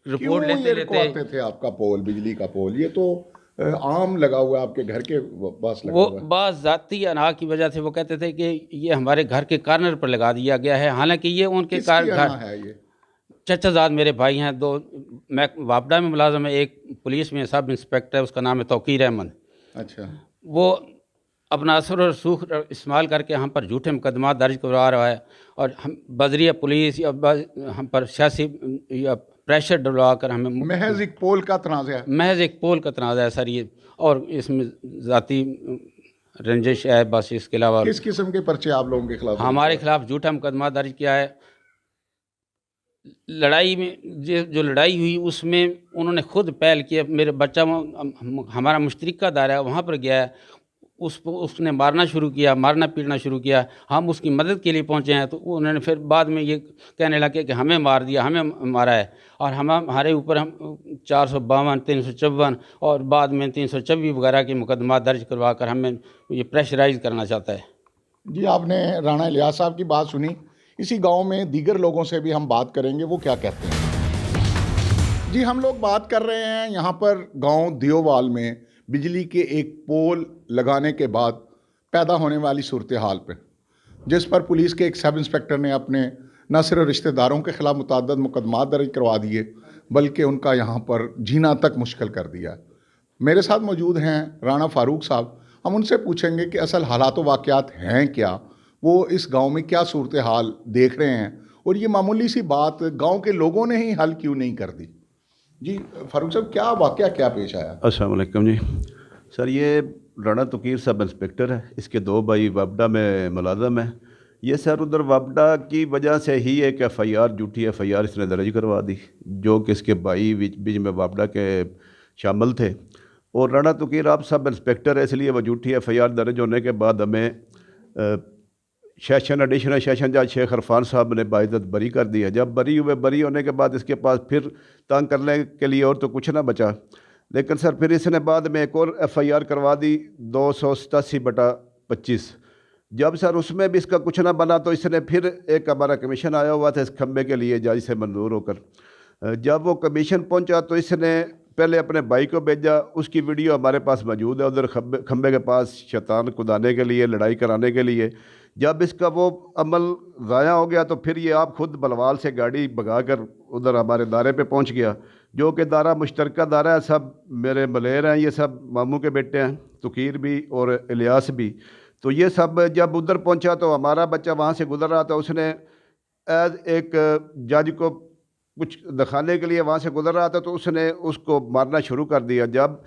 रिपोर्ट लेते थे आपका पोल, बिजली का पोल, ये तो आम लगा हुआ है आपके घर के पास लगा वो हुआ है। बात ज़ाती अना की वजह से वो कहते थे कि ये हमारे घर के कार्नर पर लगा दिया गया है, हालांकि ये उनके घर है। ये चचाजाद मेरे भाई हैं, 2 मैं वापडा में मुलाजम है, एक पुलिस में सब इंस्पेक्टर है, उसका नाम है तौकीर अहमद। अच्छा, वो अपना असर और सूख इस्तेमाल करके हम पर झूठे मुकदमा दर्ज करवा रहा है और हम बजरिया पुलिस या हम पर सियासी या प्रेशर डलवा कर हमें महज एक पोल का तनाज़ा है, महज एक पोल का तनाज़ा है सर ये, और इसमें ज़ाती रंजिश है बस। इसके अलावा किस किस्म के पर्चे आप लोगों के खिलाफ? हमारे खिलाफ झूठा मुकदमा दर्ज किया है। लड़ाई में जो लड़ाई हुई उसमें उन्होंने खुद पहल किया। मेरे बच्चा हमारा मुश्तरका दायरा है, वहाँ पर गया है, उसने मारना शुरू किया, मारना पीटना शुरू किया। हम उसकी मदद के लिए पहुंचे हैं तो उन्होंने फिर बाद में ये कहने लगे कि हमें मार दिया, हमें मारा है, और हमारे ऊपर हम 452, 354 और बाद में 324 वगैरह के मुकदमा दर्ज करवा कर हमें ये प्रेशराइज करना चाहता है। जी, आपने राणा इलियास साहब की बात सुनी। इसी गांव में दीगर लोगों से भी हम बात करेंगे, वो क्या कहते हैं। जी, हम लोग बात कर रहे हैं यहाँ पर गांव दियोवाल में बिजली के एक पोल लगाने के बाद पैदा होने वाली सूरत हाल पे, जिस पर पुलिस के एक सब इंस्पेक्टर ने अपने न सिर्फ रिश्तेदारों के खिलाफ मुतअद्दिद मुकदमा दर्ज करवा दिए बल्कि उनका यहाँ पर जीना तक मुश्किल कर दिया। मेरे साथ मौजूद हैं राणा फारूक साहब। हम उनसे पूछेंगे कि असल हालात व वाक़यात हैं क्या, वो इस गांव में क्या सूरत हाल देख रहे हैं और ये मामूली सी बात गांव के लोगों ने ही हल क्यों नहीं कर दी। जी फारूक साहब, क्या वाक़या क्या पेश आया? अस्सलाम वालेकुम जी। सर, ये राणा तकीर सब इंस्पेक्टर है, इसके 2 भाई वापडा में मुलाजम है। ये सर उधर वापडा की वजह से ही एक FIR, झूठी FIR इसने दर्ज करवा दी, जो कि इसके भाई बीच में वापडा के शामिल थे। और राणा तकीर आप सब इंस्पेक्टर है, इसलिए वो झूठी FIR दर्ज होने के बाद हमें एडिशनल सेशन जज शेख इरफान साहब ने बाइज्जत बरी कर दिया। जब बरी होने के बाद इसके पास फिर तंग करने के लिए और तो कुछ ना बचा, लेकिन सर फिर इसने बाद में एक और FIR करवा दी 287/25। जब सर उसमें भी इसका कुछ ना बना तो इसने फिर एक हमारा कमीशन आया हुआ था इस खंबे के लिए जज से मंजूर होकर। जब वो कमीशन पहुंचा तो इसने पहले अपने भाई को भेजा, उसकी वीडियो हमारे पास मौजूद है उधर खंबे के पास शैतान कुदाने के लिए, लड़ाई कराने के लिए। जब इसका वो अमल ज़ाया हो गया तो फिर ये आप खुद बलवाल से गाड़ी भगाकर उधर हमारे दारे पे पहुंच गया, जो कि दारा मुश्तरका दारा है, सब मेरे मलेर हैं, ये सब मामू के बेटे हैं, तकीर भी और इलियास भी। तो ये सब जब उधर पहुंचा तो हमारा बच्चा वहाँ से गुजर रहा था, उसने एज एक जज को कुछ दिखाने के लिए वहाँ से गुजर रहा था तो उसने उसको मारना शुरू कर दिया। जब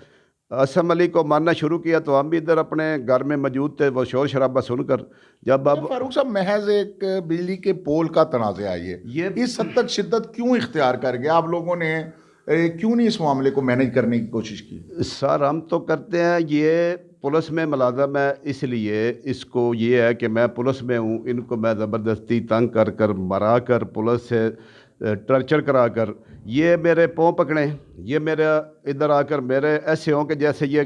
असम अली को मारना शुरू किया तो हम भी इधर अपने घर में मौजूद थे, वो शोर शराबा सुनकर। जब अब फारूक साहब, महज एक बिजली के पोल का तनाज़ा है, ये इस हद तक शिद्दत क्यों इख्तियार कर गया? आप लोगों ने क्यों नहीं इस मामले को मैनेज करने की कोशिश की? सर हम तो करते हैं, ये पुलिस में मुलाजम है, इसलिए इसको ये है कि मैं पुलिस में हूँ, इनको मैं ज़बरदस्ती तंग कर कर मरा कर पुलिस से टर्चर करा कर ये मेरे पाँव पकड़े, ये मेरे इधर आकर मेरे ऐसे हों कि जैसे ये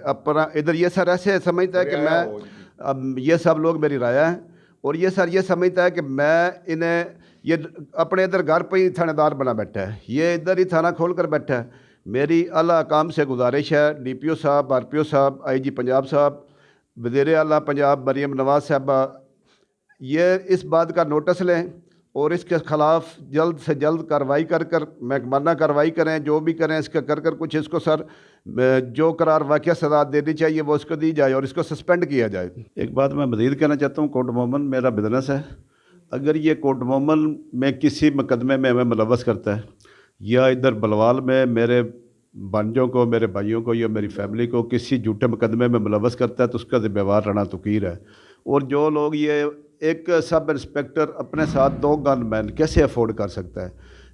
अपना इधर ये सर ऐसे समझता है कि मैं, अब ये सब लोग मेरी राया है, और ये सर ये समझता है कि मैं इन्हें ये अपने इधर घर पर ही थानेदार बना बैठा है, ये इधर ही थाना खोल कर बैठा है। मेरी आला काम से गुजारिश है, DPO साहब, RPO साहब, IG पंजाब साहब, वज़ीर आला पंजाब मरीम नवाज साहबा, ये इस बात का नोटिस लें और इसके ख़िलाफ़ जल्द से जल्द कार्रवाई कर कर महकमाना कार्रवाई करें, जो भी करें इसका कर कर कुछ इसको सर जो करार वाक़या सज़ा देनी चाहिए वो इसको दी जाए और इसको सस्पेंड किया जाए। एक बात मैं मज़ीद कहना चाहता हूँ, कोर्ट मोमन मेरा बिजनेस है, अगर ये कोर्ट मोमन में किसी मुकदमे में हमें मुलव्वस करता है या इधर बलवाल में मेरे भांजों को, मेरे भाइयों को या मेरी फैमिली को किसी झूठे मुकदमे में मुलव्वस करता है तो उसका ज़िम्मेवार राणा तकीर है। और जो लोग ये एक सब इंस्पेक्टर अपने साथ 2 गनमैन कैसे अफोर्ड कर सकता है,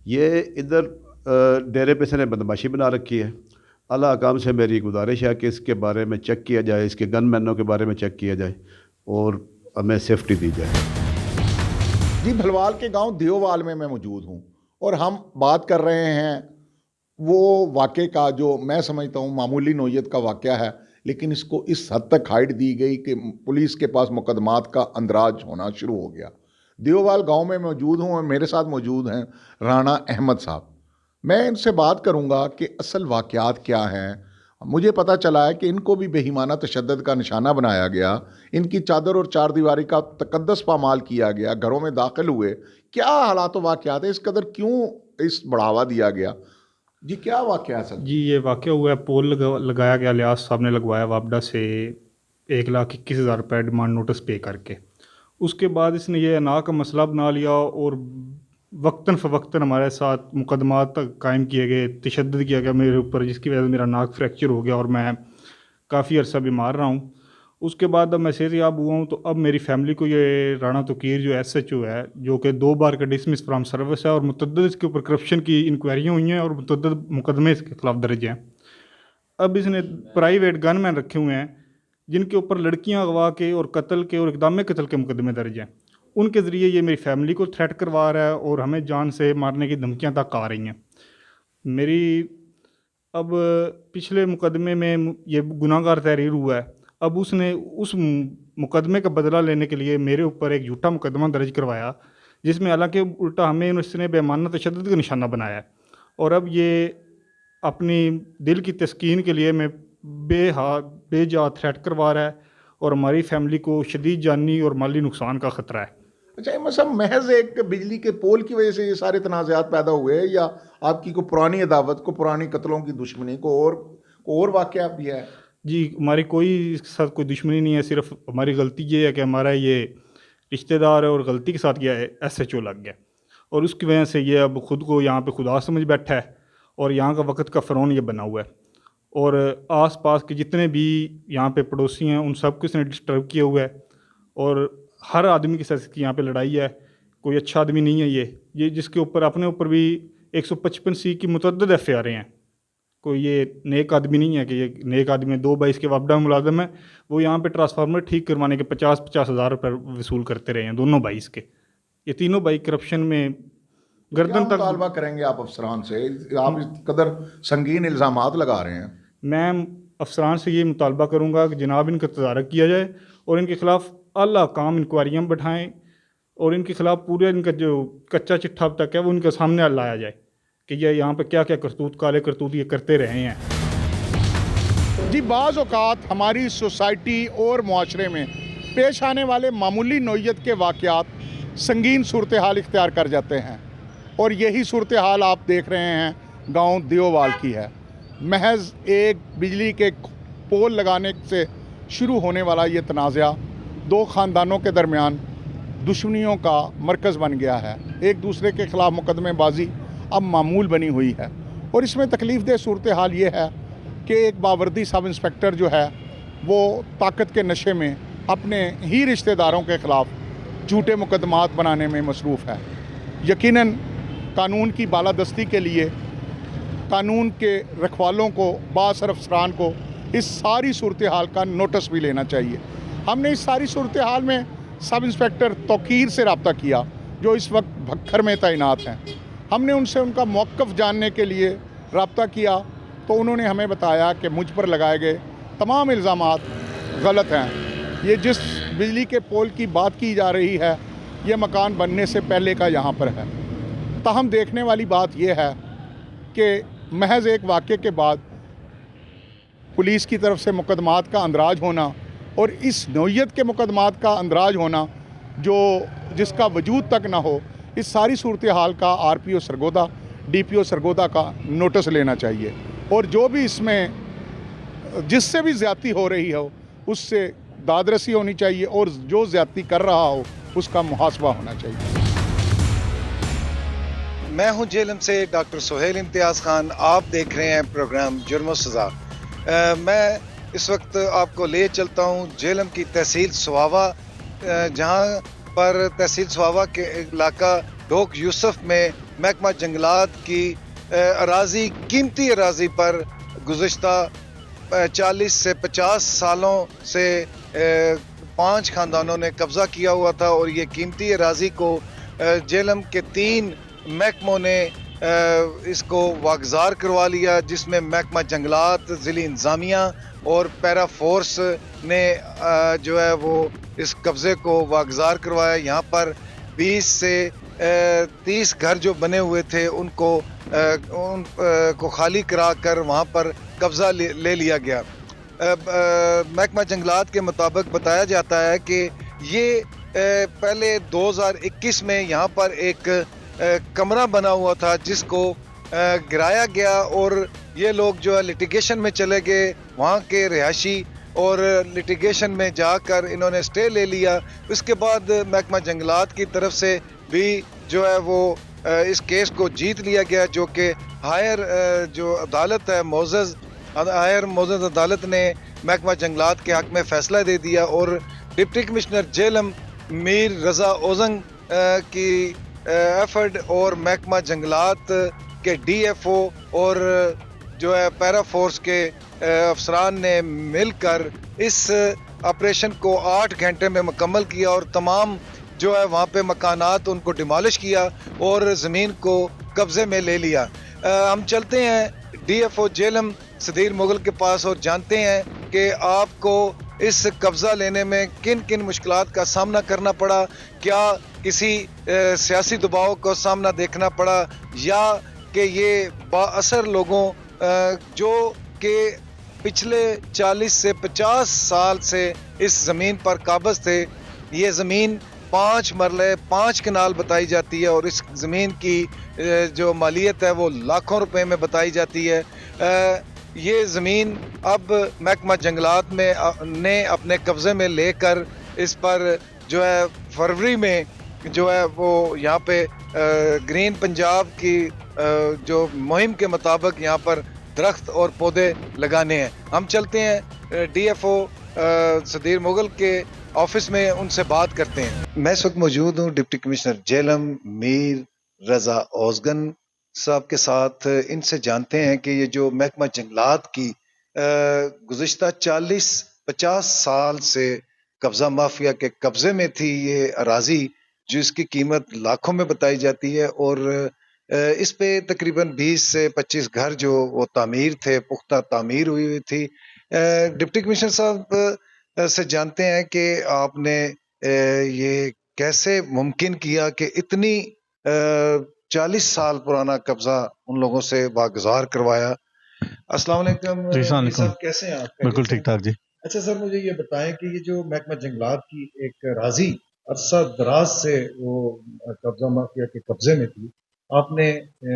ये इधर डेरे पे इसने बदमाशी बना रखी है। आला काम से मेरी गुजारिश है कि इसके बारे में चेक किया जाए, इसके गनमैनों के बारे में चेक किया जाए और हमें सेफ्टी दी जाए। जी, भलवाल के गांव दियोवाल में मैं मौजूद हूं और हम बात कर रहे हैं वो वाक़े का जो मैं समझता हूं मामूली नौयत का वाक़या है, लेकिन इसको इस हद तक हाइट दी गई कि पुलिस के पास मुकदमात का अंदराज होना शुरू हो गया। दियोवाल गांव में मौजूद हूं और मेरे साथ मौजूद हैं राणा अहमद साहब। मैं इनसे बात करूंगा कि असल वाक़यात क्या हैं। मुझे पता चला है कि इनको भी बेईमाना तशद्दुद का निशाना बनाया गया, इनकी चादर और चारदीवारी का तकद्दस पामाल किया गया, घरों में दाखिल हुए। क्या हालात व वाक़यात है, इस कदर क्यों इस बढ़ावा दिया गया? जी, क्या वाक़या है सर? जी, ये वाक़या हुआ है, पोल लगाया गया, इलियास साहब ने लगवाया वापडा से 1,21,000 रुपये डिमांड नोटिस पे करके। उसके बाद इसने ये अना का मसला बना लिया और वक्तन फ़वक्तन हमारे साथ मुकदमात कायम किए गए, तशद्दुद किया गया मेरे ऊपर, जिसकी वजह से मेरा नाक फ्रैक्चर हो गया और मैं काफ़ी अरसा बीमार रहा हूँ। उसके बाद अब मैं सेहतयाब हुआ हूँ तो अब मेरी फैमिली को ये राणा तकीर जो SHO है, जो कि 2 बार का डिसमिस फ्राम सर्विस है और मुतअद्दिद इसके ऊपर करप्शन की इंक्वायरियाँ हुई हैं और मुतअद्दिद मुकदमे इसके खिलाफ दर्ज हैं। अब इसने प्राइवेट गनमैन रखे हुए हैं जिनके ऊपर लड़कियां अगवा के और कत्ल के और इक़दाम कत्ल के मुकदमे दर्ज हैं, उनके ज़रिए ये मेरी फैमिली को थ्रेट करवा रहा है और हमें जान से मारने की धमकियां तक आ रही हैं। मेरी अब पिछले मुकदमे में ये गुनाहगार तहरीर हुआ है, अब उसने उस मुकदमे का बदला लेने के लिए मेरे ऊपर एक झूठा मुकदमा दर्ज करवाया, जिसमें हालांकि उल्टा हमें उसने बेमाना तशद्दुद का निशाना बनाया है। और अब ये अपनी दिल की तस्कीन के लिए मैं बेजा थ्रेट करवा रहा है और हमारी फैमिली को शदीद जानी और माली नुकसान का ख़तरा है। अच्छा अहमद साहब, महज एक बिजली के पोल की वजह से ये सारे तनाज़ात पैदा हुए या आपकी को पुरानी अदावत को, पुरानी कत्लों की दुश्मनी को और वाक़या भी है? जी, हमारी कोई इसके साथ कोई दुश्मनी नहीं है, सिर्फ हमारी गलती ये है कि हमारा ये रिश्तेदार है और गलती के साथ यह SHO लग गया और उसकी वजह से ये अब ख़ुद को यहाँ पे खुदा समझ बैठा है और यहाँ का वक्त का फ़रौन ये बना हुआ है। और आस-पास के जितने भी यहाँ पे पड़ोसी हैं उन सब को इसने डिस्टर्ब किया हुआ है और हर आदमी के साथ यहाँ पे लड़ाई है। कोई अच्छा आदमी नहीं है ये जिसके ऊपर अपने ऊपर भी 155C की मुतअद्दिद FIR हैं। कोई ये नेक आदमी नहीं है कि ये नेक आदमी 2/22 के वापडा में मुलाजिम है, वो यहाँ पे ट्रांसफार्मर ठीक करवाने के 50-50 हज़ार रुपये वसूल करते रहे हैं दोनों 22 के। ये तीनों भाई करप्शन में गर्दन तक। मुतालबा करेंगे आप अफसरान से? आप इस कदर संगीन इल्ज़ामात लगा रहे हैं। मैं अफसरान से ये मुतालबा करूँगा कि जनाब इनका तदारक किया जाए और इनके ख़िलाफ़ आला काम इंक्वायरियाँ बैठाएँ और इनके ख़िलाफ़ पूरे इनका जो कच्चा चिट्ठा अब तक है वो इनके सामने लाया जाए कि ये यहाँ पे क्या क्या करतूत, काले करतूत ये करते रहे हैं। जी, बाज़ औक़ात हमारी सोसाइटी और मुआशरे में पेश आने वाले मामूली नौइयत के वाक़यात संगीन सूरत हाल इख्तियार कर जाते हैं और यही सूरत हाल आप देख रहे हैं गांव दियोवाल की है। महज एक बिजली के पोल लगाने से शुरू होने वाला ये तनाज़ा दो ख़ानदानों के दरमियान दुश्मनियों का मरकज़ बन गया है। एक दूसरे के ख़िलाफ़ मुकदमेबाजी अब मामूल बनी हुई है और इसमें तकलीफ़ दह सूरत हाल ये है कि एक बावर्दी सब इंस्पेक्टर जो है वो ताकत के नशे में अपने ही रिश्तेदारों के ख़िलाफ़ झूठे मुकदमात बनाने में मसरूफ़ है। यकीनन कानून की बालादस्ती के लिए कानून के रखवालों को, बाअसर अफसरान को इस सारी सूरत हाल का नोटिस भी लेना चाहिए। हमने इस सारी सूरत हाल में सब इंस्पेक्टर तौकीर से रब्ता किया जो इस वक्त भक्खर में तैनात हैं। हमने उनसे उनका मौक़िफ़ जानने के लिए रब्ता किया तो उन्होंने हमें बताया कि मुझ पर लगाए गए तमाम इल्ज़ामात गलत हैं। ये जिस बिजली के पोल की बात की जा रही है ये मकान बनने से पहले का यहाँ पर है। ताहम देखने वाली बात यह है कि महज एक वाक़े के बाद पुलिस की तरफ से मुकदमात का अंदराज होना और इस नौइयत के मुकदमात का अंदराज होना जिसका वजूद तक ना हो, इस सारी सूरत हाल का RPO सरगोदा, DPO सरगोदा का नोटिस लेना चाहिए और जो भी इसमें जिससे भी ज़्यादती हो रही हो उससे दादरसी होनी चाहिए और जो ज़्यादती कर रहा हो उसका मुहासबा होना चाहिए। मैं हूं जेलम से डॉक्टर सोहेल इम्तियाज़ खान। आप देख रहे हैं प्रोग्राम जुर्म सज़ा। मैं इस वक्त आपको ले चलता हूं जेलम की तहसील सुहावा, जहां पर तहसील सुहावा के इलाका ढोक यूसुफ में महकमा जंगलात की अराज़ी, कीमती अराज़ी पर गुज़श्ता 40 से 50 सालों से 5 ख़ानदानों ने कब्ज़ा किया हुआ था और ये कीमती अराज़ी को जेलम के 3 महकमों ने इसको वागज़ार करवा लिया, जिसमें महकमा जंगलात, ज़िली इंतज़ामिया और पैरा फोर्स ने जो है वो इस कब्ज़े को वागज़ार करवाया। यहाँ पर 20 से 30 घर जो बने हुए थे उनको खाली करा कर वहाँ पर कब्ज़ा ले लिया गया। महकमा जंगलात के मुताबिक बताया जाता है कि ये पहले 2021 में यहाँ पर एक कमरा बना हुआ था जिसको गिराया गया और ये लोग जो है लिटिगेशन में चले गए, वहाँ के रिहायशी, और लिटिगेशन में जाकर इन्होंने स्टे ले लिया। उसके बाद महकमा जंगलात की तरफ से भी जो है वो इस केस को जीत लिया गया, जो कि हायर जो अदालत है हायर मोअज़्ज़ज़ अदालत ने महकमा जंगलात के हक़ में फ़ैसला दे दिया और डिप्टी कमिश्नर जेलम मीर रज़ा ओजंग की एफर्ड और महकमा जंगलात के DFO और जो है पैरा फोर्स के अफसरान ने मिलकर इस ऑपरेशन को 8 घंटे में मुकम्मल किया और तमाम जो है वहाँ पे मकानात उनको डिमोलिश किया और ज़मीन को कब्ज़े में ले लिया। हम चलते हैं DFO जेलम सदीर मुगल के पास और जानते हैं कि आपको इस कब्ज़ा लेने में किन किन मुश्किलात का सामना करना पड़ा, क्या किसी सियासी दबाव को सामना देखना पड़ा या कि ये बाअसर लोगों जो कि पिछले 40 से 50 साल से इस ज़मीन पर काबिज थे। ये ज़मीन 5 मरले 5 कनाल बताई जाती है और इस ज़मीन की जो मालियत है वो लाखों रुपए में बताई जाती है। ये ज़मीन अब महकमा जंगलात में ने अपने कब्ज़े में लेकर इस पर जो है फरवरी में जो है वो यहाँ पे ग्रीन पंजाब की जो मुहिम के मुताबिक यहाँ पर दरख्त और पौधे लगाने हैं। हम चलते हैं DFO सदीर मुगल के ऑफिस में, उनसे बात करते हैं। मैं इस वक्त मौजूद हूँ डिप्टी कमिश्नर जेलम मीर रजा औज़गन साहब के साथ। इनसे जानते हैं कि ये जो महकमा जंगलात की गुज़िश्ता 40-50 साल से कब्ज़ा माफिया के कब्ज़े में थी ये अराज़ी, जिसकी कीमत लाखों में बताई जाती है और इस पे तकरीबन 20 से 25 घर जो वो तामीर थे, पुख्ता तामीर हुई थी। डिप्टी कमिश्नर साहब से जानते हैं कि आपने ये कैसे मुमकिन किया कि इतनी 40 साल पुराना कब्जा उन लोगों से वागुज़ार करवाया। अस्सलाम वालेकुम जी, अस्सलाम वालेकुम। साहब, कैसे हैं आप? बिल्कुल ठीक ठाक जी। अच्छा सर, मुझे ये बताएं कि ये जो महकमा जंगलात की एक राजी अरसा दराज से वो कब्जा माफिया के कब्जे में थी, आपने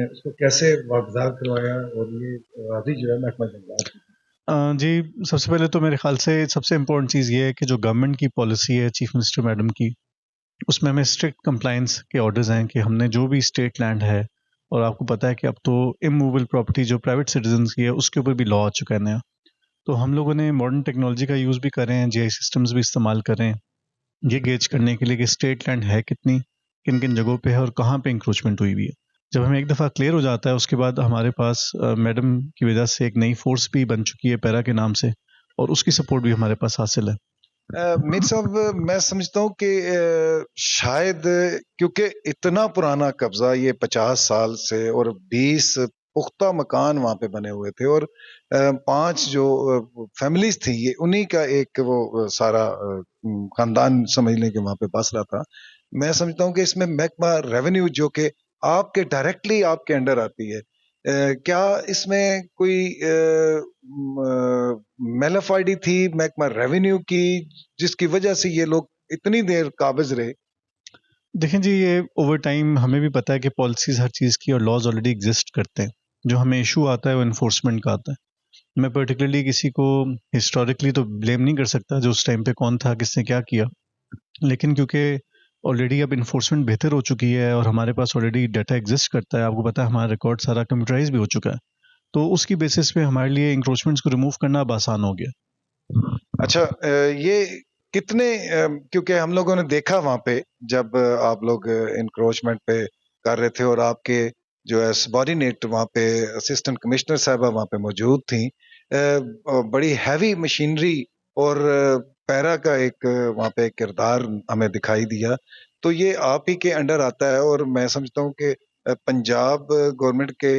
उसको कैसे वागुज़ार करवाया और ये राजी जो है महकमा जंगलात की? जी, सबसे पहले तो मेरे ख्याल से सबसे इम्पोर्टेंट चीज़ ये है कि जो गवर्नमेंट की पॉलिसी है चीफ मिनिस्टर मैडम की, उसमें हमें स्ट्रिक्ट कंप्लाइंस के ऑर्डर्स हैं कि हमने जो भी स्टेट लैंड है, और आपको पता है कि अब तो इमूवेबल प्रॉपर्टी जो प्राइवेट सिटीजन्स की है उसके ऊपर भी लॉ आ चुका है नया। तो हम लोगों ने मॉडर्न टेक्नोलॉजी का यूज़ भी कर रहे हैं, GI सिस्टम्स भी इस्तेमाल कर रहे हैं ये गेज करने के लिए कि स्टेट लैंड है कितनी, किन किन जगहों पे है और कहाँ पे इंक्रोचमेंट हुई हुई है। जब हमें एक दफ़ा क्लियर हो जाता है उसके बाद हमारे पास मैडम की वजह से एक नई फोर्स भी बन चुकी है पैरा के नाम से, और उसकी सपोर्ट भी हमारे पास हासिल है। मीर साहब, मैं समझता हूँ कि शायद क्योंकि इतना पुराना कब्जा ये 50 साल से और 20 पुख्ता मकान वहाँ पे बने हुए थे और 5 जो फैमिलीज थी ये उन्हीं का एक वो सारा खानदान समझ लें कि वहाँ पे बस रहा था। मैं समझता हूँ कि इसमें महकमा रेवेन्यू जो कि आपके डायरेक्टली आपके अंडर आती है, क्या इसमें कोई मेलाफाइडी थी महकमा रेवेन्यू की जिसकी वजह से ये लोग इतनी देर काबिज रहे? देखें जी, ये ओवर टाइम हमें भी पता है कि पॉलिसीज़ हर चीज़ की और लॉज ऑलरेडी एग्जिस्ट करते हैं। जो हमें इशू आता है वो इन्फोर्समेंट का आता है। मैं पर्टिकुलरली किसी को हिस्टोरिकली तो ब्लेम नहीं कर सकता जो उस टाइम पे कौन था, किसने क्या किया, लेकिन क्योंकि ऑलरेडी अब इन्फोर्समेंट बेहतर हो चुकी है और हमारे पास ऑलरेडी डाटा एग्जिस्ट करता है, आपको पता है हमारा रिकॉर्ड सारा कंप्यूटराइज भी हो चुका है, तो उसकी बेसिस पे हमारे लिए इंक्रोचमेंट्स को रिमूव करना अब आसान हो गया। अच्छा, ये कितने क्योंकि हम लोगों ने देखा वहाँ पे जब आप लोग इंक्रोचमेंट पे कर रहे थे और आपके जो है सबॉर्डिनेट वहाँ पे असिस्टेंट कमिश्नर साहबा वहाँ पे मौजूद थी, बड़ी हैवी मशीनरी और पैरा का एक वहाँ पे एक किरदार हमें दिखाई दिया, तो ये आप ही के अंडर आता है और मैं समझता हूँ कि पंजाब गवर्नमेंट के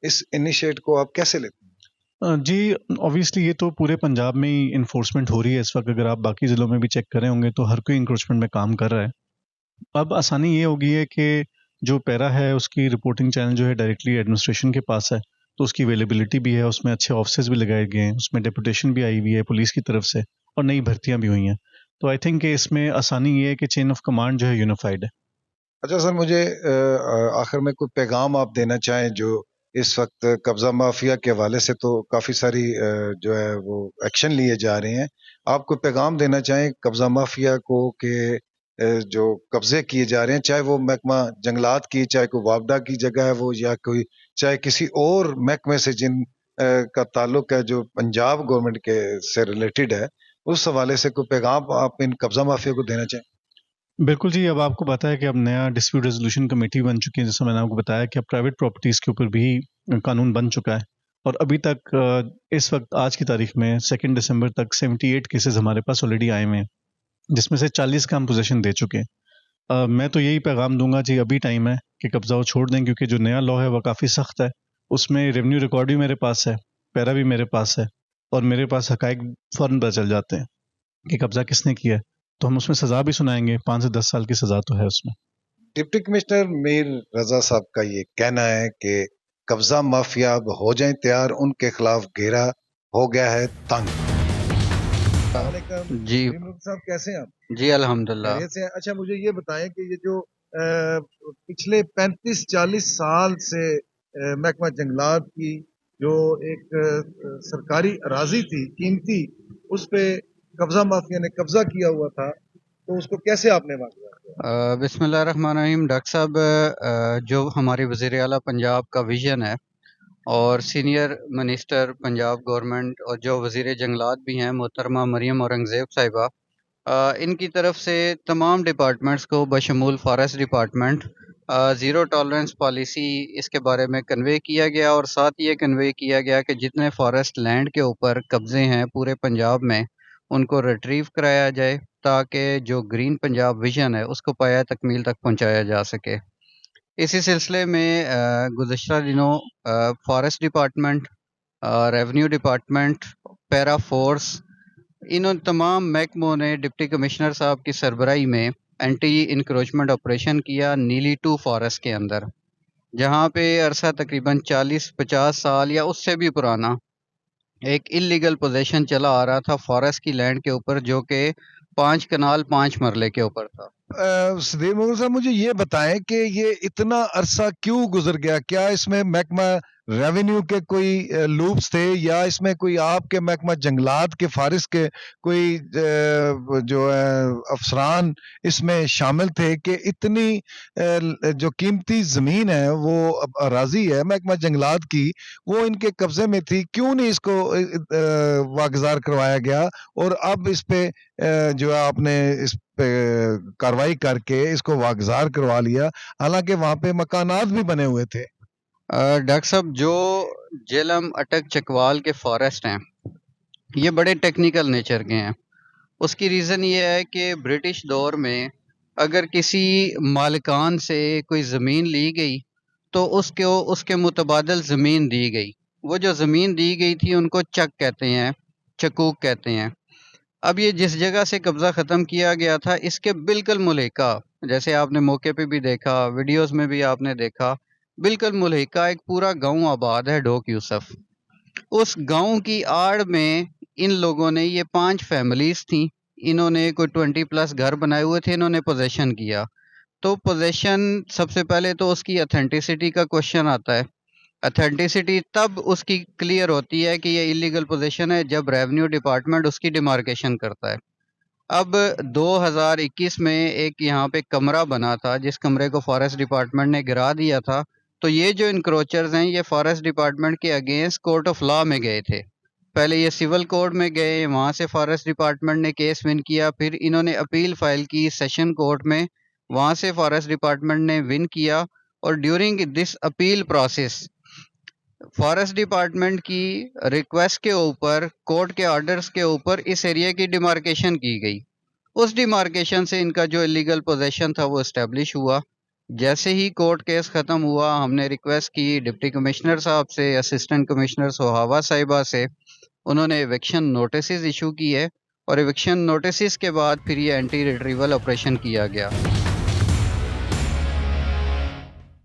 इस इनिशिएट को आप कैसे लेते हैं? जी, ऑब्वियसली ये तो पूरे पंजाब में ही इन्फोर्समेंट हो रही है इस वक्त। अगर आप बाकी ज़िलों में भी चेक कर रहे होंगे तो हर कोई इंक्रोचमेंट में काम कर रहा है। अब आसानी ये हो गई है कि जो पैरा है उसकी रिपोर्टिंग चैनल जो है डायरेक्टली एडमिनिस्ट्रेशन के पास है, तो उसकी अवेलेबिलिटी भी है, उसमें अच्छे ऑफिसर्स भी लगाए गए हैं, उसमें डेपुटेशन भी आई हुई है पुलिस की तरफ से और नई भर्तियाँ भी हुई हैं। तो आई थिंक कि इसमें आसानी ये है कि चेन ऑफ कमांड जो है यूनिफाइड है। अच्छा सर, मुझे आखिर में कोई पैगाम आप देना चाहें जो इस वक्त कब्जा माफिया के हवाले से तो काफ़ी सारी जो है वो एक्शन लिए जा रहे हैं, आप कोई पैगाम देना चाहें कब्जा माफिया को कि जो कब्जे किए जा रहे हैं, चाहे वो महकमा जंगलात की, चाहे कोई वापडा की जगह है वो, या कोई चाहे किसी और महकमे से जिन का ताल्लुक है जो पंजाब गवर्नमेंट के से रिलेटेड है, उस हवाले से कोई पैगाम आप इन कब्जा माफिया को देना चाहें? बिल्कुल जी, अब आपको पता है कि अब नया डिस्प्यूट रेजोल्यूशन कमेटी बन चुकी है, जैसे मैंने आपको बताया कि अब प्राइवेट प्रॉपर्टीज़ के ऊपर भी कानून बन चुका है और अभी तक इस वक्त आज की तारीख में 2 दिसंबर तक 78 केसेस हमारे पास ऑलरेडी आए हुए हैं, जिसमें से 40 का हम पोजीशन दे चुके हैं। मैं तो यही पैगाम दूंगा जी, अभी टाइम है कि कब्जा वो छोड़ दें, क्योंकि जो नया लॉ है वो काफ़ी सख्त है। उसमें रेवेन्यू रिकॉर्ड भी मेरे पास है, पैरा भी मेरे पास है, और मेरे पास हकाइक फ़ौरन पता चल जाते हैं कि कब्जा किसने किया है। तो हम उसमें सज़ा भी सुनाएंगे, 5 से 10 साल की सज़ा तो है उसमें। डिप्टी कमिश्नर मीर रजा साहब का ये कहना है कि कब्जा माफिया अब हो जाएं तैयार, उनके खिलाफ घेरा हो गया है तंग। जी साहब कैसे हैं आप? जी अल्हम्दुलिल्लाह। खैरियत से हैं? अच्छा, मुझे ये बताएं कि ये जो पिछले 35-40 साल से महकमा जंगलात की जो एक सरकारी अराजी थी कीमती, उस पे कब्जा माफिया ने कब्जा किया हुआ था, तो उसको कैसे आपने मांगा? बिस्मिल्लाहिर्रहमानिर्रहीम। डॉक्टर साहब, जो हमारे वज़ीर आला पंजाब का विज़न है और सीनियर मिनिस्टर पंजाब गवर्नमेंट और जो वज़ीर जंगलात भी हैं मोहतरमा मरियम औरंगज़ेब साहिबा, इनकी तरफ से तमाम डिपार्टमेंट्स को बशमूल forest department zero tolerance policy इसके बारे में कन्वे किया गया, और साथ ये कन्वे किया गया कि जितने फॉरेस्ट लैंड के ऊपर कब्ज़े हैं पूरे पंजाब में उनको रिट्रीव कराया जाए, ताकि जो ग्रीन पंजाब विज़न है उसको पाया तकमील तक पहुंचाया जा सके। इसी सिलसिले में गुज़श्ता दिनों forest department, revenue department, para force, इन तमाम महकमों ने डिप्टी कमिश्नर साहब की सरबराही में एंटी इंक्रोचमेंट ऑपरेशन किया नीली 2 फॉरेस्ट के अंदर, जहां पे अरसा तकरीबन 40-50 साल या उससे भी पुराना एक इलीगल पोजीशन चला आ रहा था फॉरेस्ट की लैंड के ऊपर, जो कि 5 कनाल 5 मरले के ऊपर था। सदीर मुगल साहब, मुझे ये बताएं कि ये इतना अरसा क्यों गुजर गया? क्या इसमें महकमा रेवेन्यू के कोई लूप्स थे, या इसमें कोई आपके महकमा जंगलात के फारिस के कोई जो है अफसरान इसमें शामिल थे कि इतनी जो कीमती ज़मीन है वो अराजी है महकमा जंगलात की, वो इनके कब्जे में थी? क्यों नहीं इसको वागुज़ार करवाया गया, और अब इस पे जो है आपने इस पे कार्रवाई करके इसको वागुज़ार करवा लिया, हालांकि वहाँ पे मकानात भी बने हुए थे? डॉक्टर साहब, जो जेलम अटक चकवाल के फॉरेस्ट हैं ये बड़े टेक्निकल नेचर के हैं। उसकी रीज़न ये है कि ब्रिटिश दौर में अगर किसी मालिकान से कोई ज़मीन ली गई तो उसके मुतबादल ज़मीन दी गई। वो जो ज़मीन दी गई थी उनको चक कहते हैं, चकूक कहते हैं। अब ये जिस जगह से कब्ज़ा ख़त्म किया गया था इसके बिल्कुल मुल्हिका, जैसे आपने मौके पे भी देखा, वीडियोस में भी आपने देखा, बिल्कुल मुल्हिका एक पूरा गांव आबाद है ढोक यूसुफ। उस गांव की आड़ में इन लोगों ने, ये 5 फैमिलीज थी, इन्होंने कोई 20+ घर बनाए हुए थे, इन्होंने पोजेशन किया। तो पोजेशन सबसे पहले तो उसकी अथेंटिसिटी का क्वेश्चन आता है। अथेंटिसिटी तब उसकी क्लियर होती है कि ये इलीगल पोजीशन है जब रेवेन्यू डिपार्टमेंट उसकी डिमार्केशन करता है। अब 2021 में एक यहाँ पे कमरा बना था जिस कमरे को फॉरेस्ट डिपार्टमेंट ने गिरा दिया था, तो ये जो इंक्रोचर्स हैं ये फॉरेस्ट डिपार्टमेंट के अगेंस्ट कोर्ट ऑफ लॉ में गए थे। पहले ये सिविल कोर्ट में गए, वहाँ से फॉरेस्ट डिपार्टमेंट ने केस विन किया, फिर इन्होंने अपील फाइल की सेशन कोर्ट में, वहाँ से फॉरेस्ट डिपार्टमेंट ने विन किया, और during this appeal process forest department की रिक्वेस्ट के ऊपर, कोर्ट के ऑर्डर्स के ऊपर इस एरिया की डिमार्केशन की गई। उस डिमार्केशन से इनका जो इलीगल पोजीशन था वो इस्टेब्लिश हुआ। जैसे ही कोर्ट केस ख़त्म हुआ, हमने रिक्वेस्ट की डिप्टी कमिश्नर साहब से, असिस्टेंट कमिश्नर सोहावा साहिबा से, उन्होंने एविक्शन नोटिस इशू किए, और एविक्शन नोटिस के बाद फिर ये एंटी रिट्रीवल ऑपरेशन किया गया।